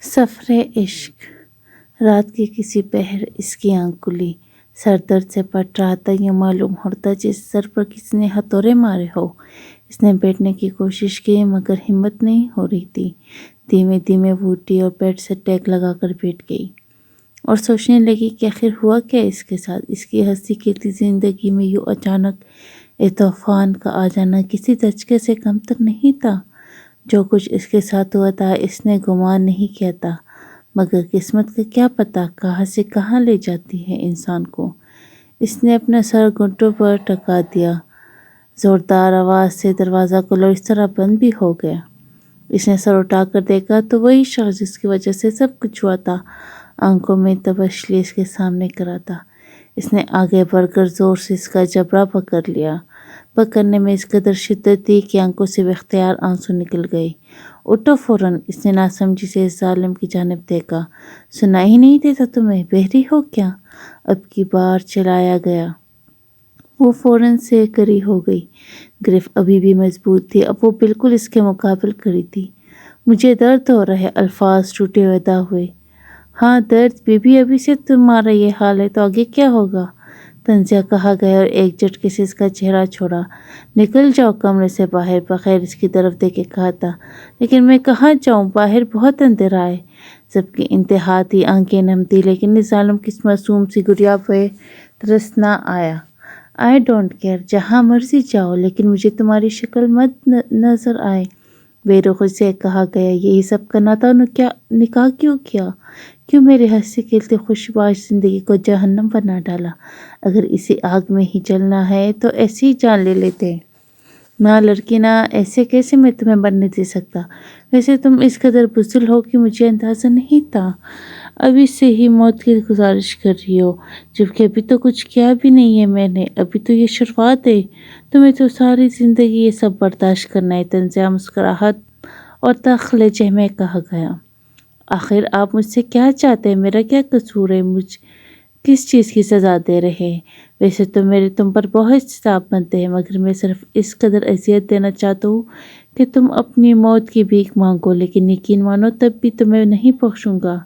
سفر عشق۔ رات کے کسی پہر اس کی آنکھ کھلی، سر درد سے پٹ رہا تھا۔ یہ معلوم ہوتا جس سر پر کسی نے ہتھوڑے مارے ہو۔ اس نے بیٹھنے کی کوشش کی مگر ہمت نہیں ہو رہی تھی۔ دھیمے دھیمے وہ اٹھی اور بیڈ سے ٹیک لگا کر بیٹھ گئی اور سوچنے لگی کہ آخر ہوا کیا اس کے ساتھ۔ اس کی ہنسی کھیلتی زندگی میں یوں اچانک ایک طوفان کا آ جانا کسی دھچکے سے کم تر نہیں تھا۔ جو کچھ اس کے ساتھ ہوا تھا اس نے گمان نہیں کیا تھا، مگر قسمت کا کیا پتہ کہاں سے کہاں لے جاتی ہے انسان کو۔ اس نے اپنا سر گھٹنوں پر ٹکا دیا، زوردار آواز سے دروازہ کھلا اور اس طرح بند بھی ہو گیا۔ اس نے سر اٹھا کر دیکھا تو وہی شخص جس کی وجہ سے سب کچھ ہوا تھا آنکھوں میں تبشلی اس کے سامنے کھڑا تھا۔ اس نے آگے بڑھ کر زور سے اس کا جبڑا پکڑ لیا۔ پکڑنے میں اس قدر شدت تھی کہ آنکھوں سے بے اختیار آنسو نکل گئے۔ اٹھو فوراً، اس نے ناسمجھی سے اس ظالم کی جانب دیکھا۔ سنائی نہیں دیتا تمہیں؟ بہری ہو کیا؟ اب کی بار چلایا گیا۔ وہ فوراً سے کھڑی ہو گئی۔ گرفت ابھی بھی مضبوط تھی، اب وہ بالکل اس کے مقابل کھڑی تھی۔ مجھے درد ہو رہا ہے، الفاظ ٹوٹے ادا ہوئے۔ ہاں درد بی بی، ابھی سے تمہارا یہ حال ہے تو آگے کیا ہوگا؟ طنزیہ کہا گیا اور ایک جھٹکے سے اس کا چہرہ چھوڑا۔ نکل جاؤ کمرے سے باہر، بغیر اس کی طرف دیکھے کہا تھا۔ لیکن میں کہاں جاؤں؟ باہر بہت اندھیرا ہے۔ سب کی انتہا تھی، آنکھیں نم تھی، لیکن اس ظالم کی معصوم سی گڑیا پہ ترس نہ آیا۔ آئی ڈونٹ کیئر، جہاں مرضی جاؤ، لیکن مجھے تمہاری شکل مت نظر آئے۔ بے رخی سے کہا گیا۔ یہی سب کرنا تھا، نکاح کیوں کیا؟ کیوں میری ہنسی کھیلتی خوشباش زندگی کو جہنم بنا ڈالا؟ اگر اسی آگ میں ہی جلنا ہے تو ایسے ہی جان لے لیتے۔ نہ لڑکی نہ، ایسے کیسے میں تمہیں مرنے دے سکتا؟ ویسے تم اس قدر بزدل ہو کہ مجھے اندازہ نہیں تھا۔ ابھی سے ہی موت کی گزارش کر رہی ہو، جبکہ ابھی تو کچھ کیا بھی نہیں ہے میں نے، ابھی تو یہ شروعات ہے۔ تمہیں تو ساری زندگی یہ سب برداشت کرنا ہے۔ طنزیہ مسکراہٹ اور تلخ لہجے میں کہا گیا۔ آخر آپ مجھ سے کیا چاہتے ہیں؟ میرا کیا قصور ہے؟ مجھ کس چیز کی سزا دے رہے ہیں؟ ویسے تو میرے تم پر بہت حساب بنتے ہیں، مگر میں صرف اس قدر اذیت دینا چاہتا ہوں کہ تم اپنی موت کی بھیک مانگو، لیکن یقین مانو تب بھی تمہیں نہیں بخشوں گا۔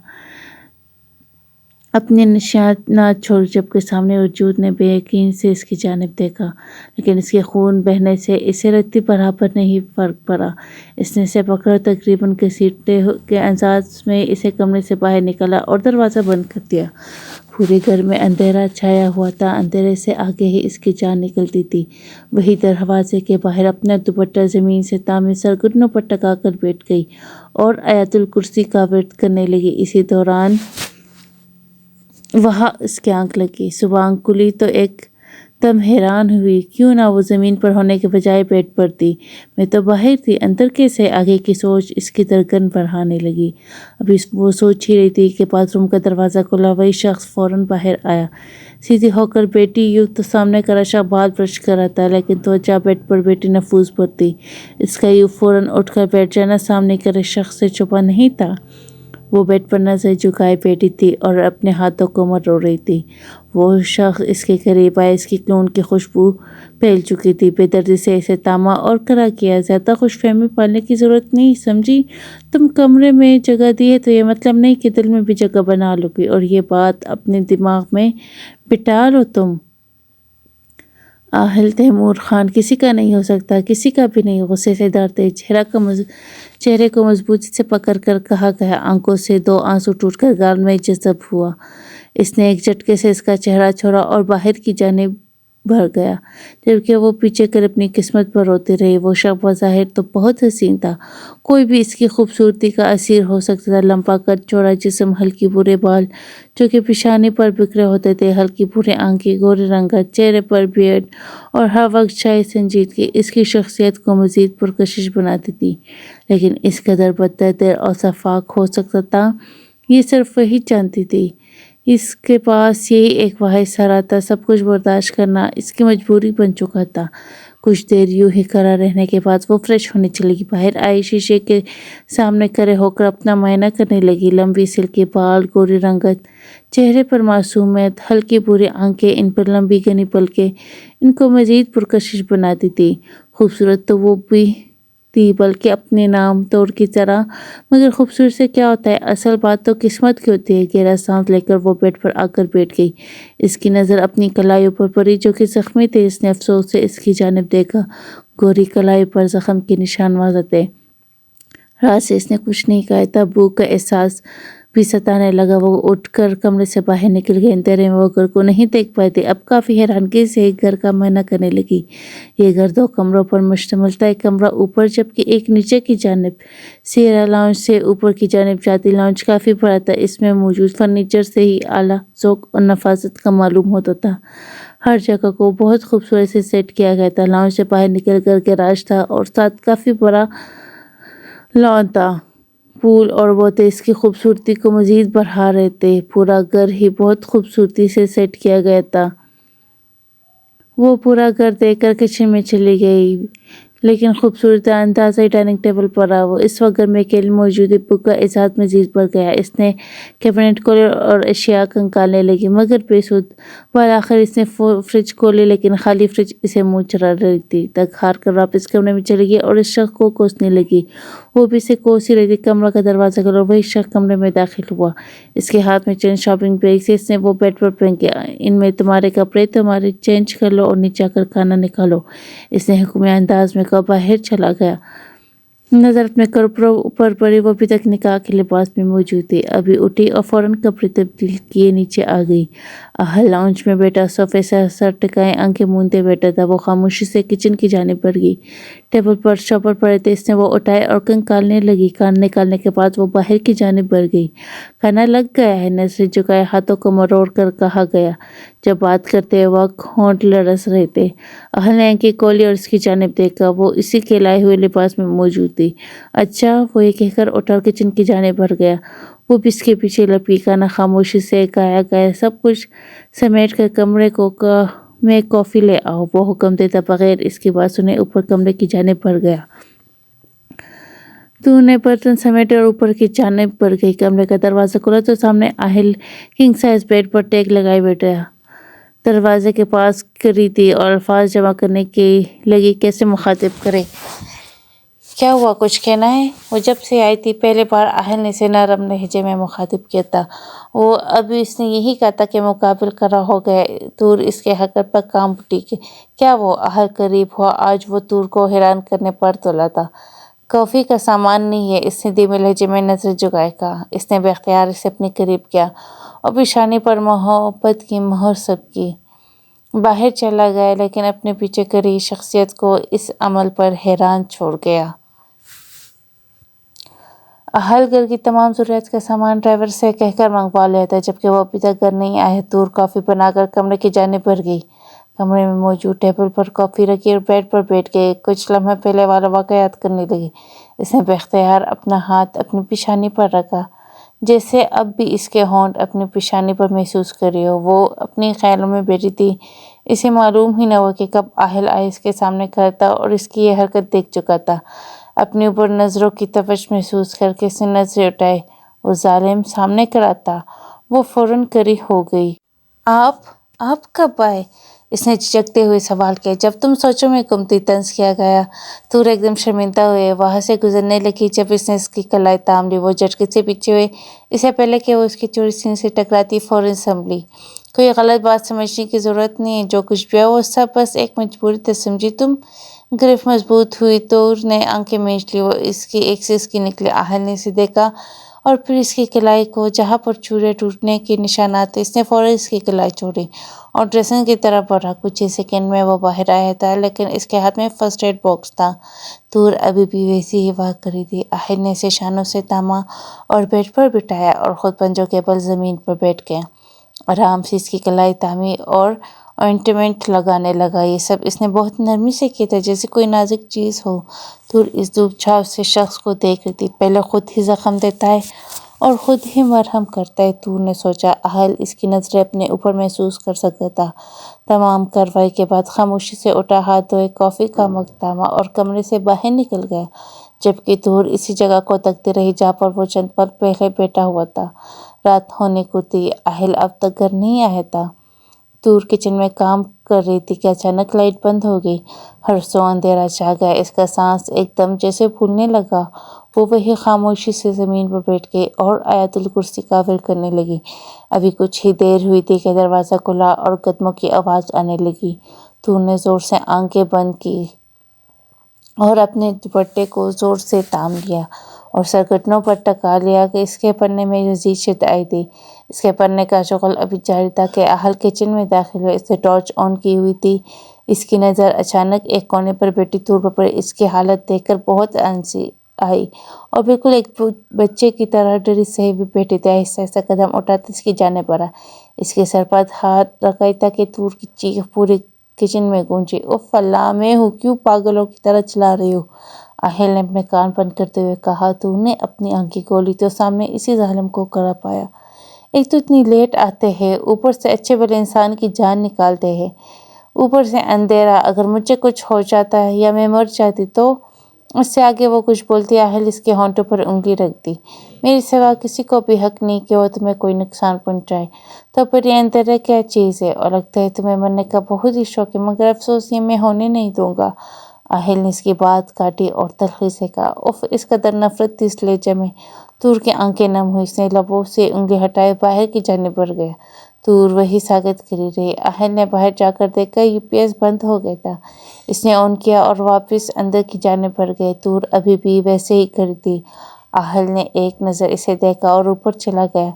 اپنے نشان نہ چھوڑ۔ جبکہ سامنے وجود نے بے یقین سے اس کی جانب دیکھا، لیکن اس کے خون بہنے سے اسے رتی برابر نہیں فرق پڑا۔ اس نے اسے پکڑ تقریباً گھسیٹتے کے انداز میں اسے کمرے سے باہر نکالا اور دروازہ بند کر دیا۔ پورے گھر میں اندھیرا چھایا ہوا تھا، اندھیرے سے آگے ہی اس کی جان نکلتی تھی۔ وہی دروازے کے باہر اپنا دوپٹہ زمین سے تامے سر گھٹنوں پر ٹکا کر بیٹھ گئی اور آیت الکرسی کا ورد کرنے لگی۔ اسی دوران وہاں اس کی آنکھ لگی۔ صبح آنکھ کھلی تو ایک دم حیران ہوئی، کیوں نہ وہ زمین پر ہونے کے بجائے بیڈ پر تھی۔ میں تو باہر تھی، اندر کیسے؟ آگے کی سوچ اس کی دھڑکن بڑھانے لگی۔ ابھی وہ سوچ ہی رہی تھی کہ باتھ روم کا دروازہ کھلا، وہی شخص فوراً باہر آیا۔ سیدھی ہو کر بیٹھی، یوں تو سامنے کا رشا بال برش کر رہا تھا، لیکن توجہ بیڈ پر بیٹھی محفوظ پر تھی۔ اس کا یوں فوراً اٹھ کر بیٹھ جانا سامنے کے شخص سے چھپا نہیں تھا۔ وہ بیڈ پر نظر جھکائے بیٹھی تھی اور اپنے ہاتھوں کو مروڑ رہی تھی۔ وہ شخص اس کے قریب آیا، اس کی کولون کی خوشبو پھیل چکی تھی۔ بے دردی سے اسے تھاما اور کھڑا کیا۔ زیادہ خوش فہمی پالنے کی ضرورت نہیں، سمجھی؟ تم کمرے میں جگہ دی ہے تو یہ مطلب نہیں کہ دل میں بھی جگہ بنا لو گی، اور یہ بات اپنے دماغ میں بٹھا لو۔ تم اہل تیمور خان کسی کا نہیں ہو سکتا، کسی کا بھی نہیں۔ غصے سے دھڑتے چہرے کو مضبوطی سے پکڑ کر کہا گیا۔ آنکھوں سے دو آنسو ٹوٹ کر گال میں جذب ہوا۔ اس نے ایک جھٹکے سے اس کا چہرہ چھوڑا اور باہر کی جانب بڑھ گیا، جبکہ وہ پیچھے کر اپنی قسمت پر روتی رہی۔ وہ شخص بظاہر تو بہت حسین تھا، کوئی بھی اس کی خوبصورتی کا اسیر ہو سکتا تھا۔ لمبا قد، چوڑا جسم، ہلکی بھورے بال جو کہ پیشانی پر بکھرے ہوتے تھے، ہلکی بھوری آنکھیں، گورے رنگت، چہرے پر بیئرڈ اور ہر وقت چھائی سنجیدگی اس کی شخصیت کو مزید پرکشش بناتی تھی۔ لیکن اس قدر بدتر اور شفاف ہو سکتا تھا، یہ صرف وہی جانتی تھی۔ اس کے پاس یہی ایک واحد سہارا تھا، سب کچھ برداشت کرنا اس کی مجبوری بن چکا تھا۔ کچھ دیر یوں ہی کھڑا رہنے کے بعد وہ فریش ہونے چلی گئی۔ باہر آئی، شیشے کے سامنے کھڑے ہو کر اپنا معائنہ کرنے لگی۔ لمبی سلکی بال، گوری رنگت، چہرے پر معصومیت، ہلکی بھوری آنکھیں، ان پر لمبی گھنی پلکیں ان کو مزید پرکشش بناتی تھی۔ خوبصورت تو وہ بھی تھی بلکہ اپنے نام توڑ کی طرح۔ مگر خوبصورت سے کیا ہوتا ہے، اصل بات تو قسمت کی ہوتی ہے۔ گہرا سانس لے کر وہ بیڈ پر آ کر بیٹھ گئی۔ اس کی نظر اپنی کلائیوں پر پڑی جو کہ زخمی تھے۔ اس نے افسوس سے اس کی جانب دیکھا۔ گوری کلائی پر زخم کے نشان واضح تھے۔ رات سے اس نے کچھ نہیں کھایا تھا۔ بھوک کا احساس بھی ستانے لگا۔ وہ اٹھ کر کمرے سے باہر نکل گئی۔ اندھیرے میں وہ گھر کو نہیں دیکھ پائے تھے۔ اب کافی حیرانگی سے ایک گھر کا معائنہ کرنے لگی۔ یہ گھر 2 کمروں پر مشتمل تھا۔ ایک کمرہ اوپر جبکہ ایک نیچے کی جانب۔ سیرا لاؤنج سے اوپر کی جانب جاتی۔ لاؤنج کافی بڑا تھا۔ اس میں موجود فرنیچر سے ہی اعلیٰ ذوق اور نفاست کا معلوم ہوتا تھا۔ ہر جگہ کو بہت خوبصورت سے سیٹ کیا گیا تھا۔ لاؤنج سے باہر نکل کر گیراج تھا اور ساتھ کافی بڑا لان تھا۔ پھول اور بوتے اس کی خوبصورتی کو مزید بڑھا رہے تھے۔ پورا گھر ہی بہت خوبصورتی سے سیٹ کیا گیا تھا۔ وہ پورا گھر دیکھ کر کچن میں چلی گئی، لیکن خوبصورت اندازی ڈائننگ ٹیبل پر رہا۔ وہ اس وقت گھر میں اکیلی موجود بھوک کا احساس مزید بڑھ گیا۔ اس نے کیبنٹ کھولے اور اشیاء کھنگالنے لگی، مگر بے سود۔ بالآخر اس نے فریج کھولی، لیکن خالی فریج اسے منہ چڑھا رہی تھی۔ تھک ہار کر واپس کمرے میں چلی گئی اور اس شخص کو کوسنے لگی۔ وہ بھی اسے کوس ہی رہی تھی۔ کمرہ کا دروازہ کھلا اور وہی شخص کمرے میں داخل ہوا۔ اس کے ہاتھ میں چند شاپنگ بیگز تھے۔ اس نے وہ بیڈ پر پھینکے۔ ان میں تمہارے کپڑے، تمہارے چینج کر لو اور نیچے آ کر کھانا نکالو۔ اس نے حکمی انداز میں کہا۔ باہر چلا گیا۔ نظر اپنے کپڑوں پر پڑی۔ وہ ابھی تک نکاح کے لباس میں موجود تھی۔ ابھی اٹھی اور فوراً کپڑے تبدیل کیے نیچے آ گئی۔ اہل لاؤنج میں بیٹھا صوفے سے سر ٹکائے آنکھیں موندے بیٹھا تھا۔ وہ خاموشی سے کچن کی جانب بڑھ گئی۔ ٹیبل پر چاپر پڑے تھے۔ اس نے وہ اٹھائے اور کھنگالنے لگی۔ کھانا نکالنے کے بعد وہ باہر کی جانب بڑھ گئی۔ کھانا لگ گیا ہے؟ نظریں جھکائے ہاتھوں کو مروڑ کر کہا گیا، جب بات کرتے وقت ہونٹ لرز رہے تھے۔ اہل نے آنکھیں کھولی اور اس کی جانب دیکھا۔ وہ اسی کے لائے ہوئے لباس میں موجود تھی۔ اچھا، وہ یہ کہہ کر اٹھا اور کچن کی جانب بڑھ گیا۔ وہ بھی اس کے پیچھے لپکی۔ کھانا خاموشی سے کھایا گیا۔ سب کچھ سمیٹ کر کمرے میں کافی لے آؤ۔ وہ حکم دیتا بغیر اس کی بات سنے اوپر کمرے کی جانب بڑھ گیا۔ تو نے برتن سمیٹے اور اوپر کی جانب بڑھ گئی۔ کمرے کا دروازہ کھلا تو سامنے اہل کنگ سائز بیڈ پر ٹیک لگائے بیٹھا دروازے کے پاس کھڑی تھی اور الفاظ جمع کرنے لگی، کیسے مخاطب کرے۔ کیا ہوا، کچھ کہنا ہے؟ وہ جب سے آئی تھی پہلی بار اہل نے اسے نرم لہجے میں مخاطب کیا تھا۔ وہ ابھی اس نے یہی کہا تھا کہ مقابل کرا ہو گیا۔ تور اس کے حقیقت پر کام اٹھی۔ کیا وہ؟ اہل قریب ہوا۔ آج وہ تور کو حیران کرنے پر تلا تھا۔ کافی کا سامان نہیں ہے، اس نے دھیمے لہجے میں نظر جھکائے کہا۔ اس نے بے اختیار اسے اپنے قریب کیا اور پیشانی پر محبت کی مہر سب کی۔ باہر چلا گیا، لیکن اپنے پیچھے کھڑی شخصیت کو اس عمل پر حیران چھوڑ گیا۔ اہل گھر کی تمام ضروریات کا سامان ڈرائیور سے کہہ کر منگوا لیا تھا، جبکہ وہ ابھی تک گھر نہیں آیا۔ تور کافی بنا کر کمرے کی جانب بڑھ گئی۔ کمرے میں موجود ٹیبل پر کافی رکھی اور بیڈ پر بیٹھ گئی۔ کچھ لمحے پہلے والا واقعہ یاد کرنے لگی۔ اس نے بے اختیار اپنا ہاتھ اپنی پیشانی پر رکھا، جیسے اب بھی اس کے ہونٹ اپنی پیشانی پر محسوس کر رہی ہو۔ وہ اپنے خیالوں میں بیٹھی تھی۔ اسے معلوم ہی نہ ہوا کہ کب اہل آئے اس کے سامنے کھڑا تھا اور اس کی یہ حرکت دیکھ چکا تھا۔ اپنے اوپر نظروں کی تپش محسوس کر کے اس نے نظریں اٹھائی۔ وہ ظالم سامنے کھڑا تھا۔ وہ فوراً کھڑی ہو گئی۔ آپ کب آئے؟ اس نے جھجکتے ہوئے سوال کیا۔ جب تم سوچوں میں گم تھی، طنز کیا گیا۔ تور ایک دم شرمندہ ہوئے وہاں سے گزرنے لگی۔ جب اس نے اس کی کلائی تھام لی، وہ جھٹکے سے پیچھے ہوئے۔ اس سے پہلے کہ وہ اس کی چوڑی سینے سے ٹکراتی فوراً سنبھلی۔ کوئی غلط بات سمجھنے کی ضرورت نہیں ہے۔ جو کچھ بھی ہے وہ سب بس ایک مجبوری تھی، سمجھی تم؟ گرفت مضبوط ہوئی۔ تور نے آنکھیں مینچ لی۔ وہ اس کی ایک سے اس کی نکلی۔ اہل نے اسے دیکھا اور پھر اس کی کلائی کو، جہاں پر چورے ٹوٹنے کے نشانات تھے۔ اس نے فوراً اس کی کلائی چھوڑی اور ڈریسنگ کی طرف بڑھا۔ کچھ ہی سیکنڈ میں وہ باہر آیا تھا، لیکن اس کے ہاتھ میں فرسٹ ایڈ باکس تھا۔ تور ابھی بھی ویسی ہی وہاں کھڑی تھی۔ اہل نے اسے شانوں سے تھاما اور بیڈ پر بٹھایا اور خود پنجوں کے بل زمین پر بیٹھ گیا۔ آرام سے اس کی کلائی تھامی اور آئنٹمنٹ لگانے لگا۔ یہ سب اس نے بہت نرمی سے کیا تھا، جیسے کوئی نازک چیز ہو۔ تور اس دھوپ چھاؤں سے شخص کو دیکھ رہی تھی۔ پہلے خود ہی زخم دیتا ہے اور خود ہی مرہم کرتا ہے، تور نے سوچا۔ اہل اس کی نظریں اپنے اوپر محسوس کر سکتا تھا۔ تمام کارروائی کے بعد خاموشی سے اٹھا، ہاتھ دھوئے، کافی کا مگ تھاما اور کمرے سے باہر نکل گیا، جبکہ تور اسی جگہ کو تکتی رہی جہاں پر وہ چند پل پہلے بیٹھا ہوا تھا۔ رات ہونے کو تھی۔ اہل اب تک گھر نہیں آیا تھا۔ دور کچن میں کام کر رہی تھی کہ اچانک لائٹ بند ہو گئی۔ ہر سو اندھیرا چھا گیا۔ اس کا سانس ایک دم جیسے پھولنے لگا۔ وہ وہی خاموشی سے زمین پر بیٹھ گئی اور آیت الکرسی کا ورد کرنے لگی۔ ابھی کچھ ہی دیر ہوئی تھی کہ دروازہ کھلا اور قدموں کی آواز آنے لگی۔ دور نے زور سے آنکھیں بند کی اور اپنے دوپٹے کو زور سے تام لیا اور سر گھٹنوں پر ٹکا لیا کہ اس کے پڑھنے میں مزید شدت آئی تھی۔ اس کے پڑھنے کا شغل ابھی جاری تھا کہ اہل کچن میں داخل ہوئے۔ اس نے ٹارچ آن کی ہوئی تھی۔ اس کی نظر اچانک ایک کونے پر بیٹھی طور پر پڑی۔ اس کی حالت دیکھ کر بہت ہنسی آئی اور بالکل ایک بچے کی طرح ڈری سے بھی بیٹھی تھی۔ آہستہ آہستہ قدم اٹھاتا اس کی جانب بڑھا۔ اس کے سر پر ہاتھ رکھا تاکہ طور کی چیخ پورے کچن میں گونجے۔ اف اللہ، میں ہوں، کیوں پاگلوں کی طرح چلا رہی ہو؟ آہل نے اپنے کان بند کرتے ہوئے کہا۔ طور نے اپنی آنکھیں کھولی تو سامنے اسی ظالم کو کھڑا پایا۔ ایک تو اتنی لیٹ آتے ہیں، اوپر سے اچھے بھلے انسان کی جان نکالتے ہیں، اوپر سے اندھیرا۔ اگر مجھے کچھ ہو جاتا یا میں مر جاتی تو؟ اس سے آگے وہ کچھ بولتی آہل اس کے ہونٹوں پر انگلی رکھ دی۔ میرے سوا کسی کو بھی حق نہیں کہ وہ تمہیں کوئی نقصان پہنچائے۔ تو پھر یہ اندھیرا کیا چیز ہے؟ اور لگتا ہے تمہیں مرنے کا بہت ہی شوق ہے، مگر افسوس یہ میں ہونے نہیں دوں گا۔ آہل نے اس کی بات کاٹی اور تلخی سے کہا۔ اف، اس قدر نفرت تھی اس لہجے میں۔ طور کی آنکھیں نم ہوئی۔ اس نے لبوں سے انگلی ہٹائے باہر کی جانب بڑھ گیا۔ طور وہی ساکت کھڑی رہی۔ آہل نے باہر جا کر دیکھا UPS بند ہو گیا تھا۔ اس نے آن کیا اور واپس اندر کی جانب بڑھ گئے۔ طور ابھی بھی ویسے ہی کھڑی تھی۔ آہل نے ایک نظر اسے دیکھا اور اوپر چلا گیا۔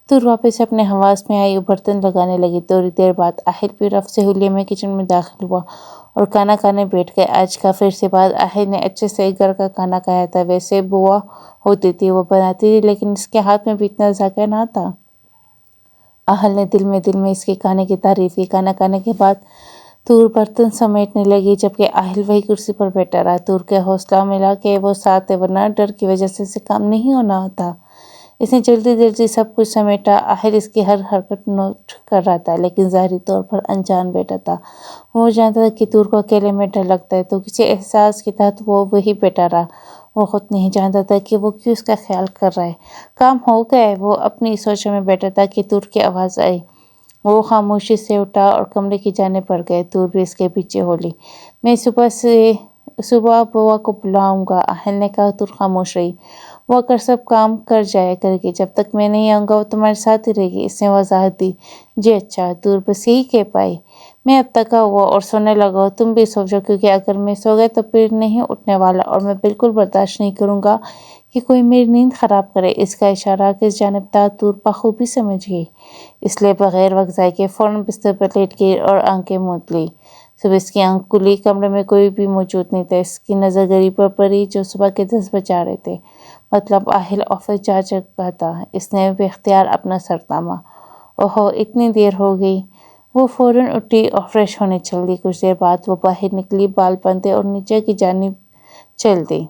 طور واپس اپنے حواس میں آئی اور برتن لگانے لگی۔ تھوڑی دیر بعد آہل بھی رفع سے حلیے میں کچن میں داخل ہوا اور کھانا کھانے بیٹھ گئے۔ آج کافی عرصے بعد آہل نے اچھے سے گھر کا کھانا کھایا تھا۔ ویسے بوا ہوتی تھی، وہ بناتی تھی، لیکن اس کے ہاتھ میں بھی اتنا ذائقہ نہ تھا۔ آہل نے دل میں اس کے کھانے کی تعریف کی۔ کھانا کھانے کے بعد طور برتن سمیٹنے لگی جبکہ آہل وہی کرسی پر بیٹھا رہا۔ طور کا حوصلہ ملا کہ وہ ساتھ ہے، ورنہ ڈر کی وجہ سے اسے کام نہیں ہونا تھا۔ اس نے جلدی سب کچھ سمیٹا۔ آہل اس کی ہر حرکت نوٹ کر رہا تھا، لیکن ظاہری طور پر انجان بیٹھا تھا۔ وہ جانتا تھا کہ طور کو اکیلے میں ڈر لگتا ہے، تو کسی احساس کے تحت وہ وہی بیٹھا رہا۔ وہ خود نہیں جانتا تھا کہ وہ کیوں اس کا خیال کر رہا ہے۔ کام ہو گیا ہے، وہ اپنی سوچوں میں بیٹھا تھا کہ طور کی آواز آئی۔ وہ خاموشی سے اٹھا اور کمرے کی جانب بڑھ گیا۔ طور بھی اس کے پیچھے ہو لی۔ میں صبح بوا کو بلاؤں گا، آہل نے کہا۔ طور خاموش رہی۔ وہ اگر سب کام کر جایا کرے گی، جب تک میں نہیں آؤں گا وہ تمہارے ساتھ ہی رہے گی، اس نے وضاحت دی۔ جی اچھا، طور بس یہی کہہ پائی۔ میں اب تھکا ہوا اور سونے لگا ہوں، تم بھی سو جاؤ، کیونکہ اگر میں سو گیا تو پھر نہیں اٹھنے والا اور میں بالکل برداشت نہیں کروں گا کہ کوئی میری نیند خراب کرے۔ اس کا اشارہ کس جانب تھا طور بخوبی سمجھ گئی، اس لیے بغیر وقت ضائع کیے فوراً بستر پر لیٹ گئی اور آنکھیں موند لی۔ صبح اس کی آنکھ کھلی، کمرے میں کوئی بھی موجود نہیں تھا۔ اس کی نظر گھڑی پر پڑی جو صبح کے 10 بجا رہے تھے، مطلب آہل آفس جا چکا تھا۔ اس نے بے اختیار اپنا سر تھاما۔ اوہو، اتنی دیر ہو گئی۔ وہ فوراً اٹھی اور فریش ہونے چل دی۔ کچھ دیر بعد وہ باہر نکلی، بال باندھے اور نیچے کی جانب چل دی۔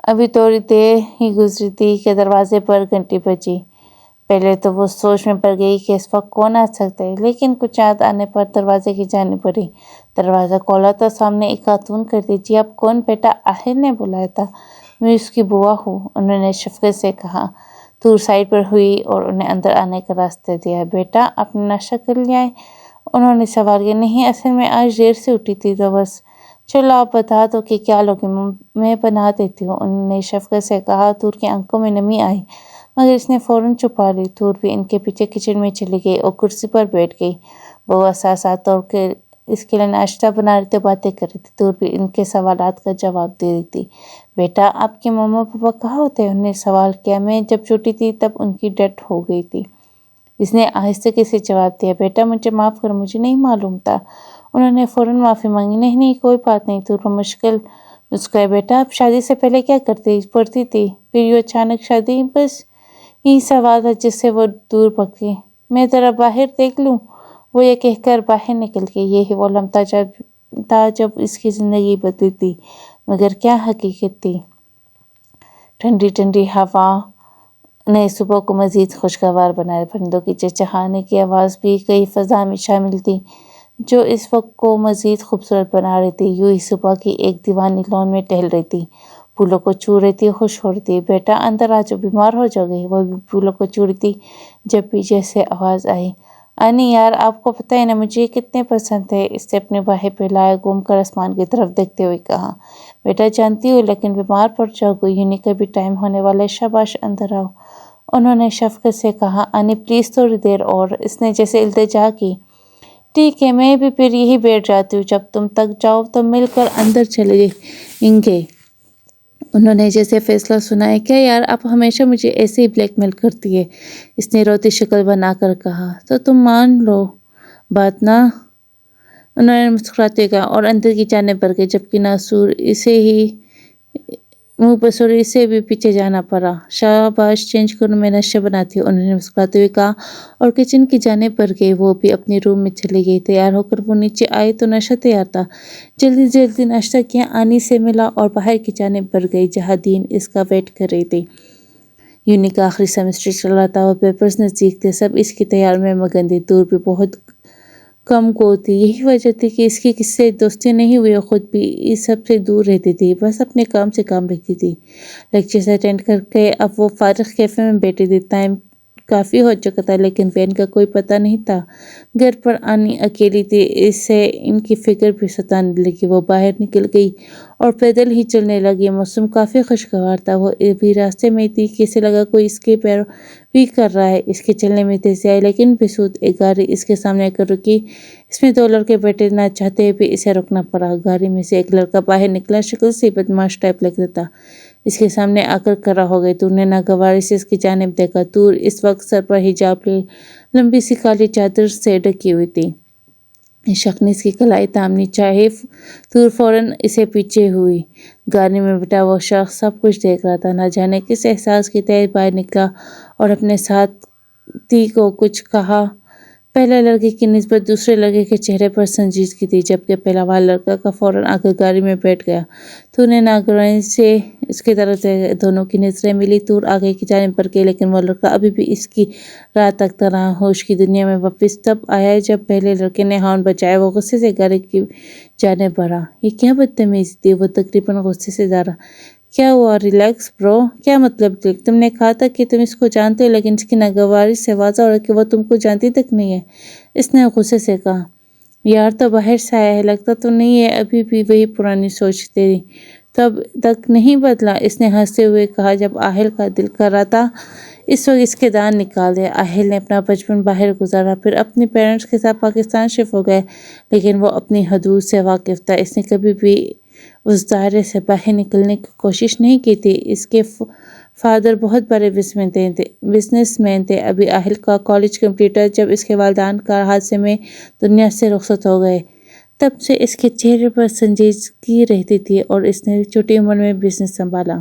ابھی تھوڑی دیر ہی گزری تھی کہ دروازے پر گھنٹی بجی۔ پہلے تو وہ سوچ میں پڑ گئی کہ اس وقت کون آ سکتا ہے، لیکن کچھ یاد آنے پر دروازے کی جانب بڑھی۔ دروازہ کھولا تو سامنے ایک خاتون کھڑی تھی۔ جی آپ کون بیٹا؟ آہل نے بلایا تھا۔ میں اس کی بوا ہوں، انہوں نے شفقت سے کہا۔ طور سائڈ پر ہوئی اور انہیں اندر آنے کا راستہ دیا۔ بیٹا، آپ نے ناشتہ کر لیا ہے؟ انہوں نے سوال کیا۔ نہیں، اصل میں آج دیر سے اٹھی تھی تو بس۔ چلو آپ بتا دو کہ کیا لوگے، میں بنا دیتی ہوں، انہوں نے شفقت سے کہا۔ طور کی آنکھوں میں نمی آئی، مگر اس نے فوراً چھپا لی۔ طور بھی ان کے پیچھے کچن میں چلی گئی اور کرسی پر بیٹھ گئی۔ بوا ساتھ طور کے اس کے لیے ناشتہ بنا رہی تھی، باتیں کر رہی تھی۔ طور بھی ان کے سوالات کا جواب دے رہی تھی۔ بیٹا، آپ کے ماما پاپا کہاں ہوتے ہیں؟ انہوں نے سوال کیا۔ میں جب چھوٹی تھی تب ان کی ڈیتھ ہو گئی تھی، اس نے آہستگی سے جواب دیا۔ بیٹا مجھے معاف کرو، مجھے نہیں معلوم تھا۔ انہوں نے فوراً معافی مانگی۔ نہیں کوئی بات نہیں، طور مشکل مسکرائی۔ بیٹا آپ شادی سے پہلے کیا کرتی پڑھتی تھی، پھر یوں اچانک شادی؟ بس یہی سوال تھا جس سے وہ دور بھاگی۔ میں ذرا باہر دیکھ لوں، وہ یہ کہہ کر باہر نکل گئی۔ یہی وہ لمحہ تھا جب اس کی زندگی بدلی تھی، مگر کیا حقیقت تھی؟ ٹھنڈی ٹھنڈی ہوا نے صبح کو مزید خوشگوار بنایا۔ پرندوں کی چہچہانے کی آواز بھی کئی فضا میں شامل تھی جو اس وقت کو مزید خوبصورت بنا رہی تھی۔ یوں ہی صبح کی ایک دیوانی لان میں ٹہل رہی تھی، پھولوں کو چھو رہی تھی، خوش ہو رہی تھی۔ بیٹا اندر آ جاؤ، بیمار ہو جاؤ گے، وہ بھی پھولوں کو چھو رہی تھی جب پیچھے سے آواز آئی۔ آنی یار، آپ کو پتہ ہے نا مجھے یہ کتنے پسند ہے، اس نے اپنے باہیں پہ لائے گھوم کر آسمان کی طرف دیکھتے ہوئے کہا۔ بیٹا جانتی ہوں لیکن بیمار پڑ جاؤ گے، یونی کا بھی ٹائم ہونے والا ہے، شاباش اندر آؤ، انہوں نے شفقت سے کہا۔ آنی پلیز تھوڑی دیر اور، اس نے جیسے التجا کی۔ ٹھیک ہے، میں بھی پھر یہی بیٹھ جاتی ہوں، جب تم تک جاؤ تو مل کر اندر چلے گے۔ انہوں نے جیسے فیصلہ سنایا۔ کیا یار آپ ہمیشہ مجھے ایسے ہی بلیک میل کرتی ہے، اس نے روتی شکل بنا کر کہا۔ تو تم مان لو بات نا، انہوں نے مسکراتے ہوئے کہا اور اندر کی جانب بڑھ گئے، جبکہ ناصور اسے ہی منہ بسور اسے بھی پیچھے جانا پڑا۔ شاباش، چینج کروں، میں نشہ بناتی ہوں، انہوں نے مسکراتے ہوئے کہا اور کچن کی جانب بڑھ گئی۔ وہ بھی اپنے روم میں چلی گئی۔ تیار ہو کر وہ نیچے آئی تو ناشتہ تیار تھا۔ جلدی جلدی ناشتہ کیا، آنی سے ملا اور باہر کی جانب بڑھ گئی جہاں دین اس کا ویٹ کر رہی تھی۔ یونی کا آخری سیمسٹر چل رہا تھا، وہ پیپرز نزدیک تھے، سب اس کی تیاری میں مگن تھے۔ دور بھی بہت کم کو تھی، یہی وجہ تھی کہ اس کی کسی سے دوستی نہیں ہوئی اور خود بھی اس سب سے دور رہتی تھی، بس اپنے کام سے کام رکھتی تھی۔ لیکچرز اٹینڈ کر کے اب وہ فارغ کیفے میں بیٹھی تھی۔ ٹائم کافی ہو چکا تھا لیکن وین کا کوئی پتہ نہیں تھا۔ گھر پر آنی اکیلی تھی، اسے ان کی فکر بھی ستانے لگی۔ وہ باہر نکل گئی اور پیدل ہی چلنے لگی۔ موسم کافی خوشگوار تھا، وہ ابھی راستے میں تھی کہ اسے لگا کوئی اس کی پیروی کر رہا ہے۔ اس کے چلنے میں تیزی آئی لیکن بسود ایک گاڑی اس کے سامنے آ کر رکی۔ اس میں دو لڑکے بیٹھے، نہ چاہتے بھی اسے رکنا پڑا۔ گاڑی میں سے ایک لڑکا باہر نکلا، شکل سے بدمعاش ٹائپ لگتا تھا، اس کے سامنے آ کر کھڑا ہو گیا۔ طور نے ناگواری سے اس کی جانب دیکھا۔ طور اس وقت سر پر حجاب لیے لمبی سی کالی چادر سے ڈھکی ہوئی تھی۔ اس شخص نے اس کی کلائی تھامنی چاہی، طور فوراً اسے پیچھے ہوئی۔ گاڑی میں بیٹھا وہ شخص سب کچھ دیکھ رہا تھا، نہ جانے کس احساس کے تحت باہر نکلا اور اپنے ساتھی کو کچھ کہا۔ پہلے لڑکے کی نسبت دوسرے لڑکے کے چہرے پر سنجیدگی تھی، جبکہ پہلا والا لڑکا فوراً آ کر گاڑی میں بیٹھ گیا۔ طور نے ناگواری سے اس کی طرف دیکھا، دونوں کی نظریں ملی۔ طور آگے کی جانب بڑھ گئی لیکن وہ لڑکا ابھی بھی اس کی راہ تکتا رہا۔ ہوش کی دنیا میں واپس تب آیا جب پہلے لڑکے نے ہارن بجایا۔ وہ غصے سے گاڑی کی جانب بڑھا۔ یہ کیا بدتمیزی تھی، وہ تقریباً غصے سے ڈرا۔ کیا ہوا، ریلیکس برو، کیا مطلب تم نے کہا تھا کہ تم اس کو جانتے ہو، لیکن اس کی ناگواری سے واضح ہو رہا کہ وہ تم کو جانتی تک نہیں ہے، اس نے غصے سے کہا۔ یار تو باہر سے آیا ہے، لگتا تو نہیں ہے ابھی بھی وہی پرانی سوچ تیری تب تک نہیں بدلا، اس نے ہنستے ہوئے کہا۔ جب آہل کا دل کر رہا تھا اس وقت اس کے دانت نکال دے۔ آہل نے اپنا بچپن باہر گزارا، پھر اپنے پیرنٹس کے ساتھ پاکستان شفٹ ہو گیا، لیکن وہ اپنی حدود سے واقف تھا۔ اس نے کبھی بھی اس دائرے سے باہر نکلنے کی کوشش نہیں کی تھی۔ اس کے فادر بہت بڑے بزنس مین تھے۔ ابھی آہل کا کالج کمپلیٹ ہوا جب اس کے والدین کار حادثے میں دنیا سے رخصت ہو گئے۔ تب سے اس کے چہرے پر سنجیدگی رہتی تھی اور اس نے چھوٹی عمر میں بزنس سنبھالا۔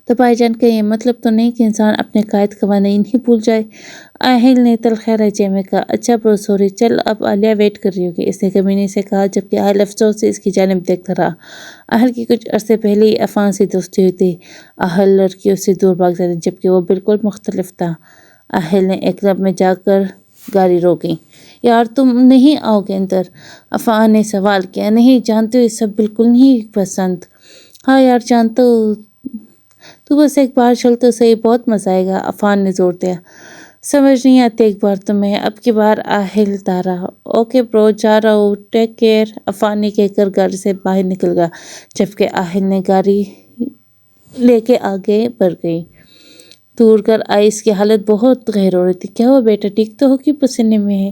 تو بھائی جان کا یہ مطلب تو نہیں کہ انسان اپنے قائد قوانین ہی بھول جائے، آہل نے تلخے لہجے میں کہا۔ اچھا برو، سوری، چل اب عالیہ ویٹ کر رہی ہوگی، اس نے کمینے سے کہا، جبکہ آہل افسوس سے اس کی جانب دیکھتا رہا۔ آہل کی کچھ عرصے پہلے ہی عفان سے دوستی ہوئی تھی۔ آہل لڑکیوں سے دور بھاگ جاتا جبکہ وہ بالکل مختلف تھا۔ آہل نے ایک کلب میں جا کر گاڑی روکی۔ یار تم نہیں آؤ گے اندر، عفان نے سوال کیا۔ نہیں، جانتے ہو یہ سب بالکل نہیں پسند۔ ہاں یار جانتا ہوں، تو بس ایک بار چل تو صحیح، بہت مزہ آئے گا، عفان نے زور دیا۔ سمجھ نہیں آتی ایک بار تمہیں، اب کی بار، آہل دارا۔ اوکے برو، جا رہا ہوں، ٹیک کیئر، عفان نے کہہ کر گاڑی سے باہر نکل گیا، جبکہ آہل نے گاڑی لے کے آگے بڑھ گئی۔ طور گھر آئی، اس کی حالت بہت غیر ہو رہی تھی۔ کیا ہوا بیٹا، ٹھیک تو ہو کہ پسینے میں ہے؟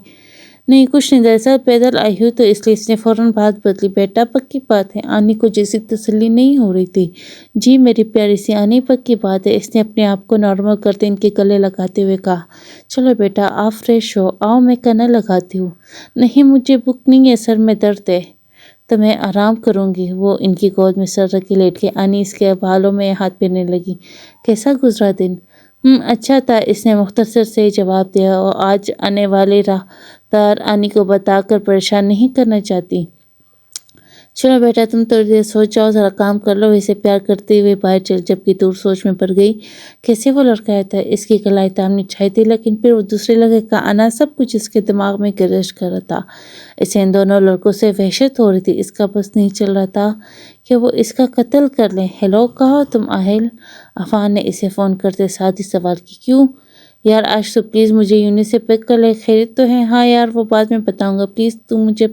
نہیں کچھ نہیں، دراصل پیدل آئی ہوں تو اس لیے، اس نے فوراً بات بدلی۔ بیٹا پکی بات ہے؟ آنی کو جیسی تسلی نہیں ہو رہی تھی۔ جی میری پیاری سی آنی، پکی بات ہے، اس نے اپنے آپ کو نارمل کرتے ان کے گلے لگاتے ہوئے کہا۔ چلو بیٹا آپ فریش ہو، آؤ میں کھانا لگاتی ہوں۔ نہیں مجھے بھوک نہیں ہے، سر میں درد ہے، تو میں آرام کروں گی۔ وہ ان کی گود میں سر رکھ کے لیٹ گئی۔ آنی اس کے بالوں میں ہاتھ پھیرنے لگی۔ کیسا گزرا دن؟ اچھا تھا، اس نے مختصر سے جواب دیا۔ اور آج آنے والے راہ دار آنی کو بتا کر پریشان نہیں کرنا چاہتی۔ چلو بیٹا تم تھوڑی دیر سو جاؤ، ذرا کام کر لو، اسے پیار کرتے ہوئے باہر چل، جبکہ طور سوچ میں پڑ گئی۔ کیسے وہ لڑکا آیا تھا؟ اس کی کلائی تھامنی چاہیے تھی لیکن پھر وہ دوسرے لڑکے کا آنا، سب کچھ اس کے دماغ میں گردش کر رہا تھا۔ اسے ان دونوں لڑکوں سے وحشت ہو رہی تھی۔ اس کا بس نہیں چل رہا تھا کہ وہ اس کا قتل کر لیں۔ ہیلو، کہاں ہو تم آہل؟ عفان نے اسے فون کرتے ساتھ ہی سوال کی۔ کیوں؟ یار آج تو پلیز مجھے یونی سے پک کر لے، خیریت تو ہے؟ ہاں یار وہ بعد میں بتاؤں گا، پلیز تو مجھے